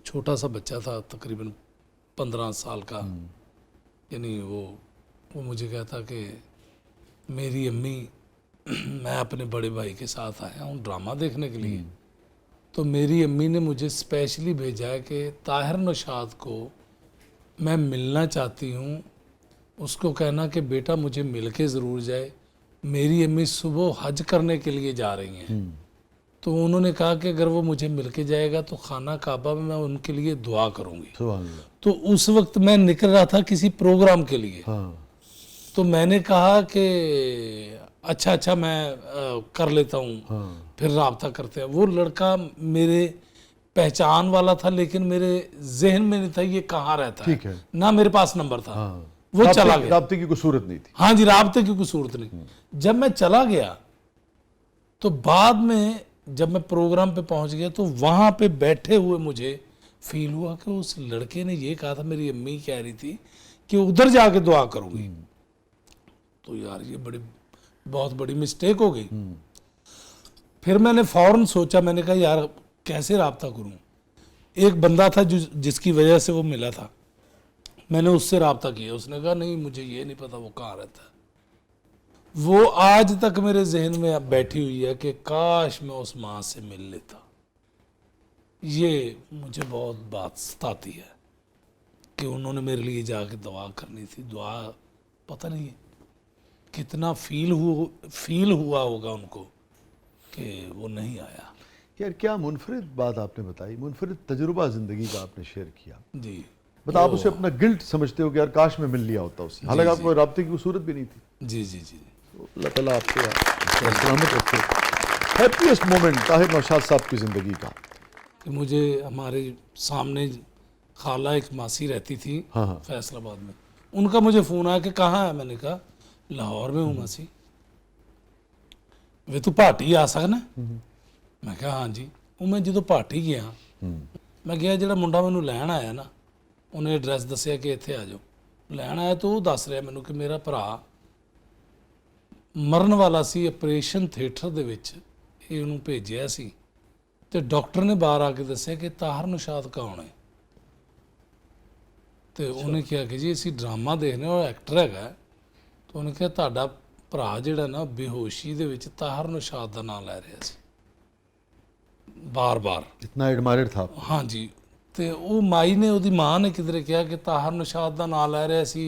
छोटा सा बच्चा था तकरीबन 15 साल का, यानी वो मुझे कहता कि मेरी अम्मी मैं अपने बड़े भाई के साथ आया हूँ ड्रामा देखने के लिए, तो मेरी अम्मी ने मुझे स्पेशली भेजा है कि ताहिर नौशाद को मैं मिलना चाहती हूँ, उसको कहना कि बेटा मुझे मिल के ज़रूर जाए। मेरी अम्मी सुबह हज करने के लिए जा रही हैं, तो उन्होंने कहा कि अगर वो मुझे मिल के जाएगा तो खाना काबा में मैं उनके लिए दुआ करूँगी। सुभान अल्लाह। तो उस वक्त मैं निकल रहा था किसी प्रोग्राम के लिए, हाँ, तो मैंने कहा कि अच्छा मैं कर लेता हूँ, फिर राब्ता करते हैं। वो लड़का मेरे पहचान वाला था, लेकिन मेरे जहन में नहीं था ये कहाँ रहता है, ठीक है। ना मेरे पास नंबर था। हाँ। वो चला गया। राब्ते की कोई सूरत नहीं थी। हाँ जी, राब्ते की कोई सूरत नहीं। जब मैं चला गया तो बाद में जब मैं प्रोग्राम पे पहुंच गया तो वहां पे बैठे हुए मुझे फील हुआ कि उस लड़के ने ये कहा था, मेरी अम्मी कह रही थी कि उधर जाके दुआ करूंगी। तो यार ये बहुत बड़ी मिस्टेक हो गई। फिर मैंने फौरन सोचा, मैंने कहा यार कैसे राब्ता करूं। एक बंदा था जिसकी वजह से वो मिला था, मैंने उससे राब्ता किया, उसने कहा नहीं मुझे ये नहीं पता वो कहाँ रहता है। वो आज तक मेरे जहन में अब बैठी हुई है कि काश मैं उस माँ से मिल लेता। ये मुझे बहुत बात सताती है कि उन्होंने मेरे लिए जाके दुआ करनी थी। दुआ पता नहीं कितना फील हुआ होगा उनको कि वो नहीं आया। यार क्या मुनफरिद बात आपने बताई, मुनफरिद तजुर्बा जिंदगी का आपने शेयर किया। जी मतलब आप उसे अपना गिल्ट समझते हो कि यार काश मैं मिल लिया होता उससे, हालांकि आपको राब्ते की कोई सूरत भी नहीं थी। जी जी जी तो अल्लाह ताला आपको सलामत रखे। हैप्पीएस्ट मोमेंट ताहिर नौशाद साहब की ज़िंदगी का? कि मुझे हमारे सामने खाला एक मासी रहती थी हाँ। फैसलाबाद में, उनका मुझे फ़ोन आया कि कहाँ है। मैंने कहा लाहौर में हूँ मासी, वे तू पार्टी आ सकना। मैं कहा हाँ जी। वो मैं जो पार्टी गया, मैं गया ਜਿਹੜਾ ਮੁੰਡਾ ਮੈਨੂੰ ਲੈਣ ਆਇਆ ਨਾ, ਉਹਨੇ ਐਡਰੈਸ ਦੱਸਿਆ ਕਿ ਇੱਥੇ ਆ ਜਾਓ। ਲੈਣ ਆਇਆ ਤਾਂ ਉਹ ਦੱਸ ਰਿਹਾ ਮੈਨੂੰ ਕਿ ਮੇਰਾ ਭਰਾ ਮਰਨ ਵਾਲਾ ਸੀ ਆਪਰੇਸ਼ਨ ਥੀਏਟਰ ਦੇ ਵਿੱਚ, ਇਹ ਉਹਨੂੰ ਭੇਜਿਆ ਸੀ ਤੇ ਡਾਕਟਰ ਨੇ ਬਾਹਰ ਆ ਕੇ ਦੱਸਿਆ ਕਿ ਤਾਹਿਰ ਨੌਸ਼ਾਦ ਕੌਣ ਹੈ। ਤੇ ਉਹਨੇ ਕਿਹਾ ਕਿ ਜੀ ਅਸੀਂ ਡਰਾਮਾ ਦੇਖਦੇ ਹਾਂ, ਉਹ ਐਕਟਰ ਹੈਗਾ। ਤਾਂ ਉਹਨੇ ਕਿਹਾ ਤੁਹਾਡਾ ਭਰਾ ਜਿਹੜਾ ਨਾ ਬੇਹੋਸ਼ੀ ਦੇ ਵਿੱਚ ਤਾਹਿਰ ਨੌਸ਼ਾਦ ਦਾ ਨਾਮ ਲੈ ਰਿਹਾ ਸੀ ਬਾਰ-ਬਾਰ। इतना एडमायर्ड था आप? हाँ जी। ਤੇ ਉਹ ਮਾਈ ਨੇ, ਉਹਦੀ ਮਾਂ ਨੇ ਕਿਧਰੇ ਕਿਹਾ ਕਿ ਤਾਹਿਰ ਨੌਸ਼ਾਦ ਦਾ ਨਾਮ ਲੈ ਰਿਹਾ ਸੀ,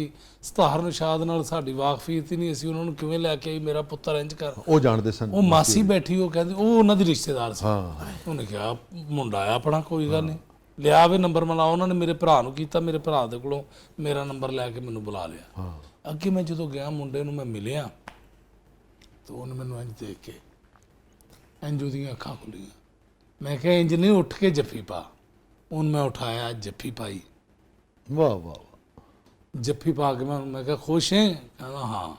ਤਾਹਿਰ ਨੌਸ਼ਾਦ ਨਾਲ ਸਾਡੀ ਵਾਕਫੀਅਤ ਹੀ ਨਹੀਂ, ਅਸੀਂ ਉਹਨਾਂ ਨੂੰ ਕਿਵੇਂ ਲੈ ਕੇ ਆਈ, ਮੇਰਾ ਪੁੱਤਰ ਇੰਜ ਕਰ। ਉਹ ਜਾਣਦੇ ਸਨ? ਉਹ ਮਾਸੀ ਬੈਠੀ, ਉਹ ਕਹਿੰਦੀ ਉਹ ਉਹਨਾਂ ਦੀ ਰਿਸ਼ਤੇਦਾਰ ਸੀ। ਹਾਂ। ਉਹਨੇ ਕਿਹਾ ਮੁੰਡਾ ਆ ਆਪਣਾ, ਕੋਈ ਗੱਲ ਨਹੀਂ, ਲਿਆ ਵੇ ਨੰਬਰ ਮਿਲਾ। ਉਹਨਾਂ ਨੇ ਮੇਰੇ ਭਰਾ ਨੂੰ ਕੀਤਾ, ਮੇਰੇ ਭਰਾ ਦੇ ਕੋਲੋਂ ਮੇਰਾ ਨੰਬਰ ਲੈ ਕੇ ਮੈਨੂੰ ਬੁਲਾ ਲਿਆ। ਅੱਗੇ ਮੈਂ ਜਦੋਂ ਗਿਆ ਮੁੰਡੇ ਨੂੰ ਮੈਂ ਮਿਲਿਆ ਤਾਂ ਉਹਨੇ ਮੈਨੂੰ ਇੰਜ ਦੇਖ ਕੇ ਇੰਜ ਉਹਦੀਆਂ ਅੱਖਾਂ ਖੁੱਲੀਆਂ। मैं क्या इंज नहीं, उठ के जफ्फी पा। उन मैं उठाया, जफ्फी पाई वाह वाह वाह। ਜੱਫੀ ਪਾ ਕੇ ਮੈਂ ਕਿਹਾ ਖੁਸ਼ ਹੈ, ਕਹਿੰਦਾ ਹਾਂ।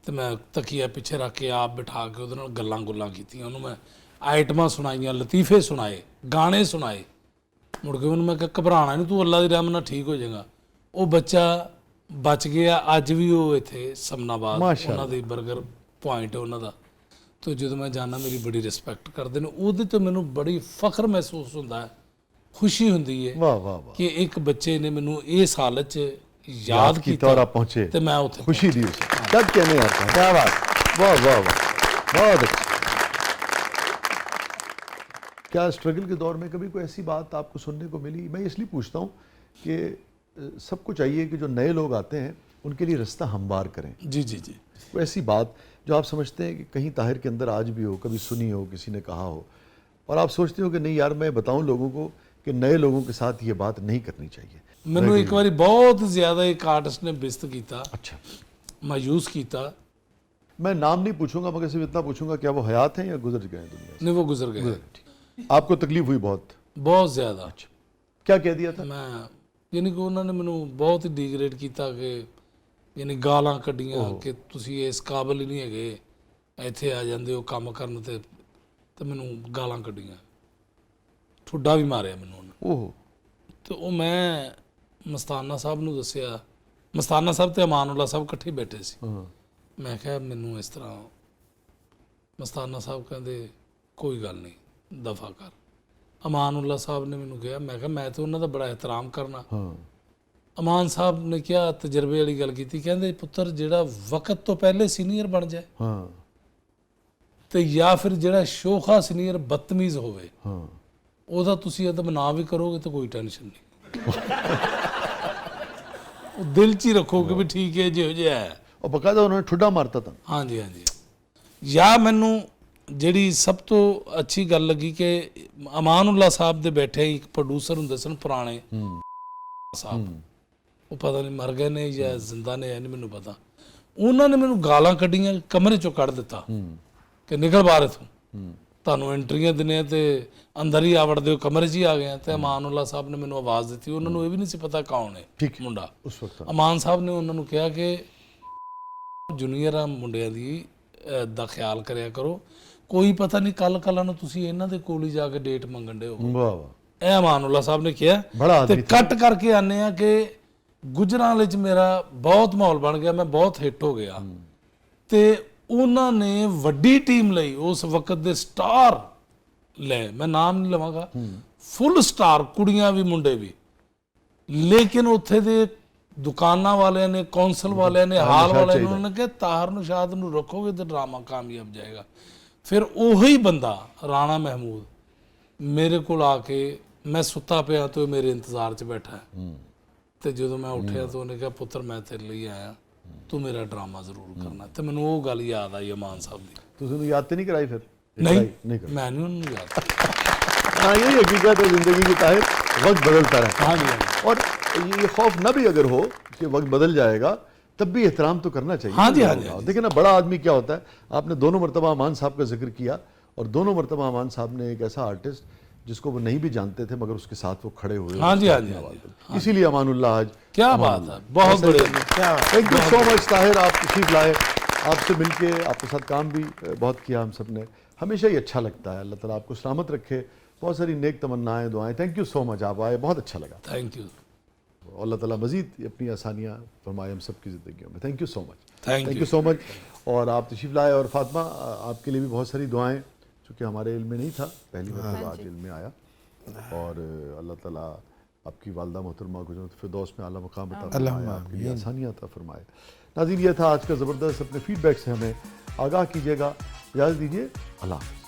ਤੇ ਮੈਂ ਤਕੀਆ ਪਿੱਛੇ ਰੱਖ ਕੇ ਆਪ ਬਿਠਾ ਕੇ ਉਹਦੇ ਨਾਲ ਗੱਲਾਂ ਗੁੱਲਾਂ ਕੀਤੀਆਂ, ਉਹਨੂੰ ਮੈਂ ਆਈਟਮਾਂ ਸੁਣਾਈਆਂ, ਲਤੀਫੇ ਸੁਣਾਏ, ਗਾਣੇ ਸੁਣਾਏ। ਮੁੜ ਕੇ ਉਹਨੂੰ ਮੈਂ ਕਿਹਾ ਘਬਰਾਣਾ ਨਹੀਂ, ਤੂੰ ਅੱਲਾ ਦੀ ਰਹਿਮਤ ਨਾਲ ਠੀਕ ਹੋ ਜਾਏਗਾ। ਉਹ ਬੱਚਾ ਬਚ ਗਿਆ, ਅੱਜ ਵੀ ਉਹ ਇੱਥੇ ਸਮਨਾਬਾਦ ਉਹਨਾਂ ਦੀ 버ਗਰ ਪੁਆਇੰਟ ਹੈ ਉਹਨਾਂ ਦਾ। ਤੇ ਜਦੋਂ ਮੈਂ ਜਾਣਾ ਮੇਰੀ ਬੜੀ ਰਿਸਪੈਕਟ ਕਰਦੇ ਨੇ, ਉਹਦੇ ਤੋਂ ਮੈਨੂੰ ਬੜੀ ਫਖਰ ਮਹਿਸੂਸ ਹੁੰਦਾ ਹੈ, ਖੁਸ਼ੀ ਹੁੰਦੀ ਹੈ वाह वाह वाह। ਕਿ ਇੱਕ ਬੱਚੇ ਨੇ ਮੈਨੂੰ ਇਸ ਹਾਲਤ 'ਚ याद ਕੀਤਾ और आप पहुंचे, ਤੇ ਮੈਂ ਉੱਥੇ खुशी दी उसे। क्या कहने आता है, क्या बात, वाह वाह वाह, बहुत अच्छा। क्या स्ट्रगल के दौर में कभी कोई ऐसी बात आपको सुनने को मिली? मैं इसलिए पूछता हूँ कि सबको चाहिए कि जो नए लोग आते हैं उनके लिए रास्ता हमवार करें। जी जी जी। कोई ऐसी बात जो आप समझते हैं कि कहीं ताहिर के अंदर आज भी हो, कभी सुनी हो, किसी ने कहा हो, और आप सोचते हो कि नहीं यार मैं बताऊं लोगों को कि नए लोगों के साथ ये बात नहीं करनी चाहिए? ਮੈਨੂੰ ਇੱਕ ਵਾਰੀ ਬਹੁਤ ਜ਼ਿਆਦਾ ਇੱਕ ਆਰਟਿਸਟ ਨੇ ਬਿਸਤ ਕੀਤਾ, अच्छा, ਮਾਯੂਸ ਕੀਤਾ। मैं नाम नहीं पूछूंगा मगर सिर्फ इतना पूछूंगा क्या वो हयात हैं या गुजर गए हैं दुनिया ਨਹੀਂ, ਉਹ ਗੁਜ਼ਰ ਗਏ। से? आपको तकलीफ हुई बहुत? ਬਹੁਤ ਜ਼ਿਆਦਾ। क्या कह दिया था? ਮੈਂ ਯਾਨੀ ਕਿ ਉਹਨਾਂ ਨੇ ਮੈਨੂੰ ਬਹੁਤ ਹੀ ਡੀਗਰੇਡ ਕੀਤਾ, ਕਿ ਯਾਨੀ ਗਾਲਾਂ ਕੱਢੀਆਂ ਕਿ ਤੁਸੀਂ ਇਸ ਕਾਬਲ ਹੀ ਨਹੀਂ ਹੈਗੇ, ਇੱਥੇ ਆ ਜਾਂਦੇ ਹੋ ਕੰਮ ਕਰਨ ਤੇ ਮੈਨੂੰ ਗਾਲਾਂ ਕੱਢੀਆਂ, ਠੁੱਡਾ ਵੀ ਮਾਰਿਆ ਮੈਨੂੰ ਉਹਨਾਂ। ओह, ਤੇ ਉਹ ਮੈਂ ਮਸਤਾਨਾ ਸਾਹਿਬ ਨੂੰ ਦੱਸਿਆ। ਮਸਤਾਨਾ ਸਾਹਿਬ ਤੇ ਅਮਾਨੁੱਲਾ ਸਾਹਿਬ ਇਕੱਠੇ ਬੈਠੇ ਸੀ। हाँ, ਮੈਂ ਕਿਹਾ ਮੈਨੂੰ ਇਸ ਤਰ੍ਹਾਂ। ਮਸਤਾਨਾ ਸਾਹਿਬ ਕਹਿੰਦੇ ਕੋਈ ਗੱਲ ਨਹੀਂ, ਦਫਾ ਕਰ। ਅਮਾਨੁੱਲਾ ਸਾਹਿਬ ਨੇ ਮੈਨੂੰ ਕਿਹਾ, ਮੈਂ ਕਿਹਾ ਮੈਂ ਤਾਂ ਉਹਨਾਂ ਦਾ ਬੜਾ ਇਹਤਰਾਮ ਕਰਨਾ। हाँ, ਅਮਾਨ ਸਾਹਿਬ ਨੇ ਕਿਹਾ, ਤਜਰਬੇ ਵਾਲੀ ਗੱਲ ਕੀਤੀ, ਕਹਿੰਦੇ ਪੁੱਤਰ ਜਿਹੜਾ ਵਕਤ ਤੋਂ ਪਹਿਲੇ ਸੀਨੀਅਰ ਬਣ ਜਾਏ हाँ, ਤੇ ਜਾਂ ਫਿਰ ਜਿਹੜਾ ਸ਼ੋਖਾ ਸੀਨੀਅਰ ਬਦਤਮੀਜ਼ ਹੋਵੇ, हाँ, ਉਹਦਾ ਤੁਸੀਂ ਅਦਬ ਨਾ ਵੀ ਕਰੋਗੇ ਤਾਂ ਕੋਈ ਟੈਨਸ਼ਨ ਨਹੀਂ। ਉਹ ਦਿਲ 'ਚ ਹੀ ਰੱਖੋ ਕਿ ਵੀ ਠੀਕ ਹੈ ਜਿਹੋ ਜਿਹਾ ਹੈ। और बकायदा उन्होंने ठुड्डा मारता था। ਹਾਂਜੀ ਹਾਂਜੀ। ਜਾਂ ਮੈਨੂੰ ਜਿਹੜੀ ਸਭ ਤੋਂ ਅੱਛੀ ਗੱਲ ਲੱਗੀ ਕਿ ਅਮਾਨੁੱਲਾ ਸਾਹਿਬ ਦੇ ਬੈਠੇ ਇੱਕ ਪ੍ਰੋਡਿਊਸਰ ਹੁੰਦੇ ਸਨ ਪੁਰਾਣੇ ਸਾਹਿਬ, ਉਹ ਪਤਾ ਨਹੀਂ ਮਰ ਗਏ ਨੇ ਜਾਂ ਜ਼ਿੰਦਾ ਨੇ, ਇਹ ਨਹੀਂ ਮੈਨੂੰ ਪਤਾ। ਉਹਨਾਂ ਨੇ ਮੈਨੂੰ ਗਾਲਾਂ ਕੱਢੀਆਂ, ਕਮਰੇ ਚੋਂ ਕੱਢ ਦਿੱਤਾ ਕਿ ਨਿਕਲ ਬਾਹਰ ਇੱਥੋਂ, ਤੁਹਾਨੂੰ ਐਂਟਰੀਆਂ ਦਿੰਦੇ ਤੇ ਅੰਦਰ ਹੀ ਆਵੜਦੇ ਹੋ, ਕਮਰੇ 'ਚ ਹੀ ਆ ਗਏ। ਤੇ ਅਮਾਨੁੱਲਾ ਸਾਹਿਬ ਨੇ ਮੈਨੂੰ ਆਵਾਜ਼ ਦਿੱਤੀ, ਉਹਨਾਂ ਨੂੰ ਇਹ ਵੀ ਨਹੀਂ ਸੀ ਪਤਾ ਕੌਣ ਹੈ ठीक, ਮੁੰਡਾ। उस वक्त ਅਮਾਨ ਸਾਹਿਬ ਨੇ ਉਹਨਾਂ ਨੂੰ ਕਿਹਾ ਕਿ ਜੂਨੀਅਰਾਂ ਮੁੰਡਿਆਂ ਦੀ ਦਾ ਖਿਆਲ ਕਰਿਆ ਕਰੋ, ਕੋਈ ਪਤਾ ਨਹੀਂ ਕੱਲ ਨੂੰ ਤੁਸੀਂ ਇਹਨਾਂ ਦੇ ਕੋਲ ਹੀ ਜਾ ਕੇ ਡੇਟ ਮੰਗਣ ਦੇ ਹੋ। वाह वाह, ਇਹ ਅਮਾਨੁੱਲਾ ਸਾਹਿਬ ਨੇ ਕਿਹਾ। बड़ा ਤੇ आदमी था। ਕੱਟ ਕਰਕੇ ਆਨੇ ਆ ਕਿ ਗੁਜਰਾਂਵਾਲੇ 'ਚ ਮੇਰਾ ਬਹੁਤ ਮਾਹੌਲ ਬਣ ਗਿਆ, ਮੈਂ ਬਹੁਤ ਹਿੱਟ ਹੋ ਗਿਆ। ਤੇ ਉਹਨਾਂ ਨੇ ਵੱਡੀ ਟੀਮ ਲਈ ਉਸ ਵਕਤ ਦੇ ਸਟਾਰ ਲੈ, ਮੈਂ ਨਾਮ ਨਹੀਂ ਲਵਾਂਗਾ, ਫੁੱਲ ਸਟਾਰ, ਕੁੜੀਆਂ ਵੀ ਮੁੰਡੇ ਵੀ, ਲੇਕਿਨ ਉੱਥੇ ਦੇ ਦੁਕਾਨਾਂ ਵਾਲਿਆਂ ਨੇ, ਕੌਂਸਲ ਵਾਲਿਆਂ ਨੇ, ਹਾਲ ਵਾਲਿਆਂ ਨੇ, ਉਹਨਾਂ ਨੇ ਕਿਹਾ ਤਾਹਰ ਨਿਸ਼ਾਤ ਨੂੰ ਰੱਖੋਗੇ ਤਾਂ ਡਰਾਮਾ ਕਾਮਯਾਬ ਜਾਏਗਾ। ਫਿਰ ਉਹੀ ਬੰਦਾ ਰਾਣਾ ਮਹਿਮੂਦ ਮੇਰੇ ਕੋਲ ਆ ਕੇ, ਮੈਂ ਸੁੱਤਾ ਪਿਆ ਤੇ ਉਹ ਮੇਰੇ ਇੰਤਜ਼ਾਰ 'ਚ ਬੈਠਾ ਹੈ। ਤੇ ਜਦੋਂ ਮੈਂ ਉੱਠਿਆ ਤਾਂ ਉਹਨੇ ਕਿਹਾ ਪੁੱਤਰ ਮੈਂ ਤੇਰੇ ਲਈ ਆਇਆ, ਤੂੰ ਮੇਰਾ ਡਰਾਮਾ ਜ਼ਰੂਰ ਕਰਨਾ। ਤੇ ਮੈਨੂੰ ਉਹ ਗੱਲ ਯਾਦ ਆਈ ਅਮਾਨ ਸਾਹਿਬ ਦੀ। तुझे तो याद तो नहीं कराई फिर? नहीं नहीं कराई। मैं नहीं उन्होंने याद। हाँ, यही हकीकत है जिंदगी की ताहिर, वक्त बदलता रहता हाँ जी हाँ जी। है और ये खौफ न भी अगर हो कि वक्त बदल जाएगा तब भी एहतराम तो करना चाहिए। हाँ जी, हाँ जी, हाँ देखिए ना, बड़ा आदमी क्या होता है, आपने दोनों मरतबा अमान साहब का जिक्र किया और दोनों मरतबा अमान साहब ने एक ऐसा आर्टिस्ट जिसको वो नहीं भी जानते थे मगर उसके साथ वो खड़े हुए। हाँ जी हाँ जी हाँ जी। इसीलिए अमानुल्लाह आज क्या बात है, बहुत बढ़िया। क्या thank you so much Tahir, आप तशरीफ लाए, आपसे मिलके आपके साथ काम भी बहुत किया हम सब ने, हमेशा ही अच्छा लगता है। अल्लाह ताला आपको सलामत रखे, बहुत सारी नेक तमन्नाएं दुआएं। थैंक यू सो मच, आप आए, बहुत अच्छा लगा। Thank you. अल्लाह ताला मज़ीद अपनी आसानियाँ फरमाए हम सब की ज़िंदगियों में। Thank you so much, thank thank you so much. और आप तशरीफ लाए, और फातिमा आपके लिए भी बहुत सारी दुआएं, चूँकि हमारे इल्म में नहीं था, पहली मरतबा आज इल्म में आया, और अल्लाह ताला आपकी वालदा मोहतरमा को जन्नत फिरदौस में आला मकाम अता फरमाए, आपके लिए आसानियाँ अता फरमाए। नाज़रीन, ये था आज का ज़बरदस्त। अपने फीडबैक से हमें आगाह कीजिएगा। इजाज़त दीजिए, अल्लाह हाफ़िज़।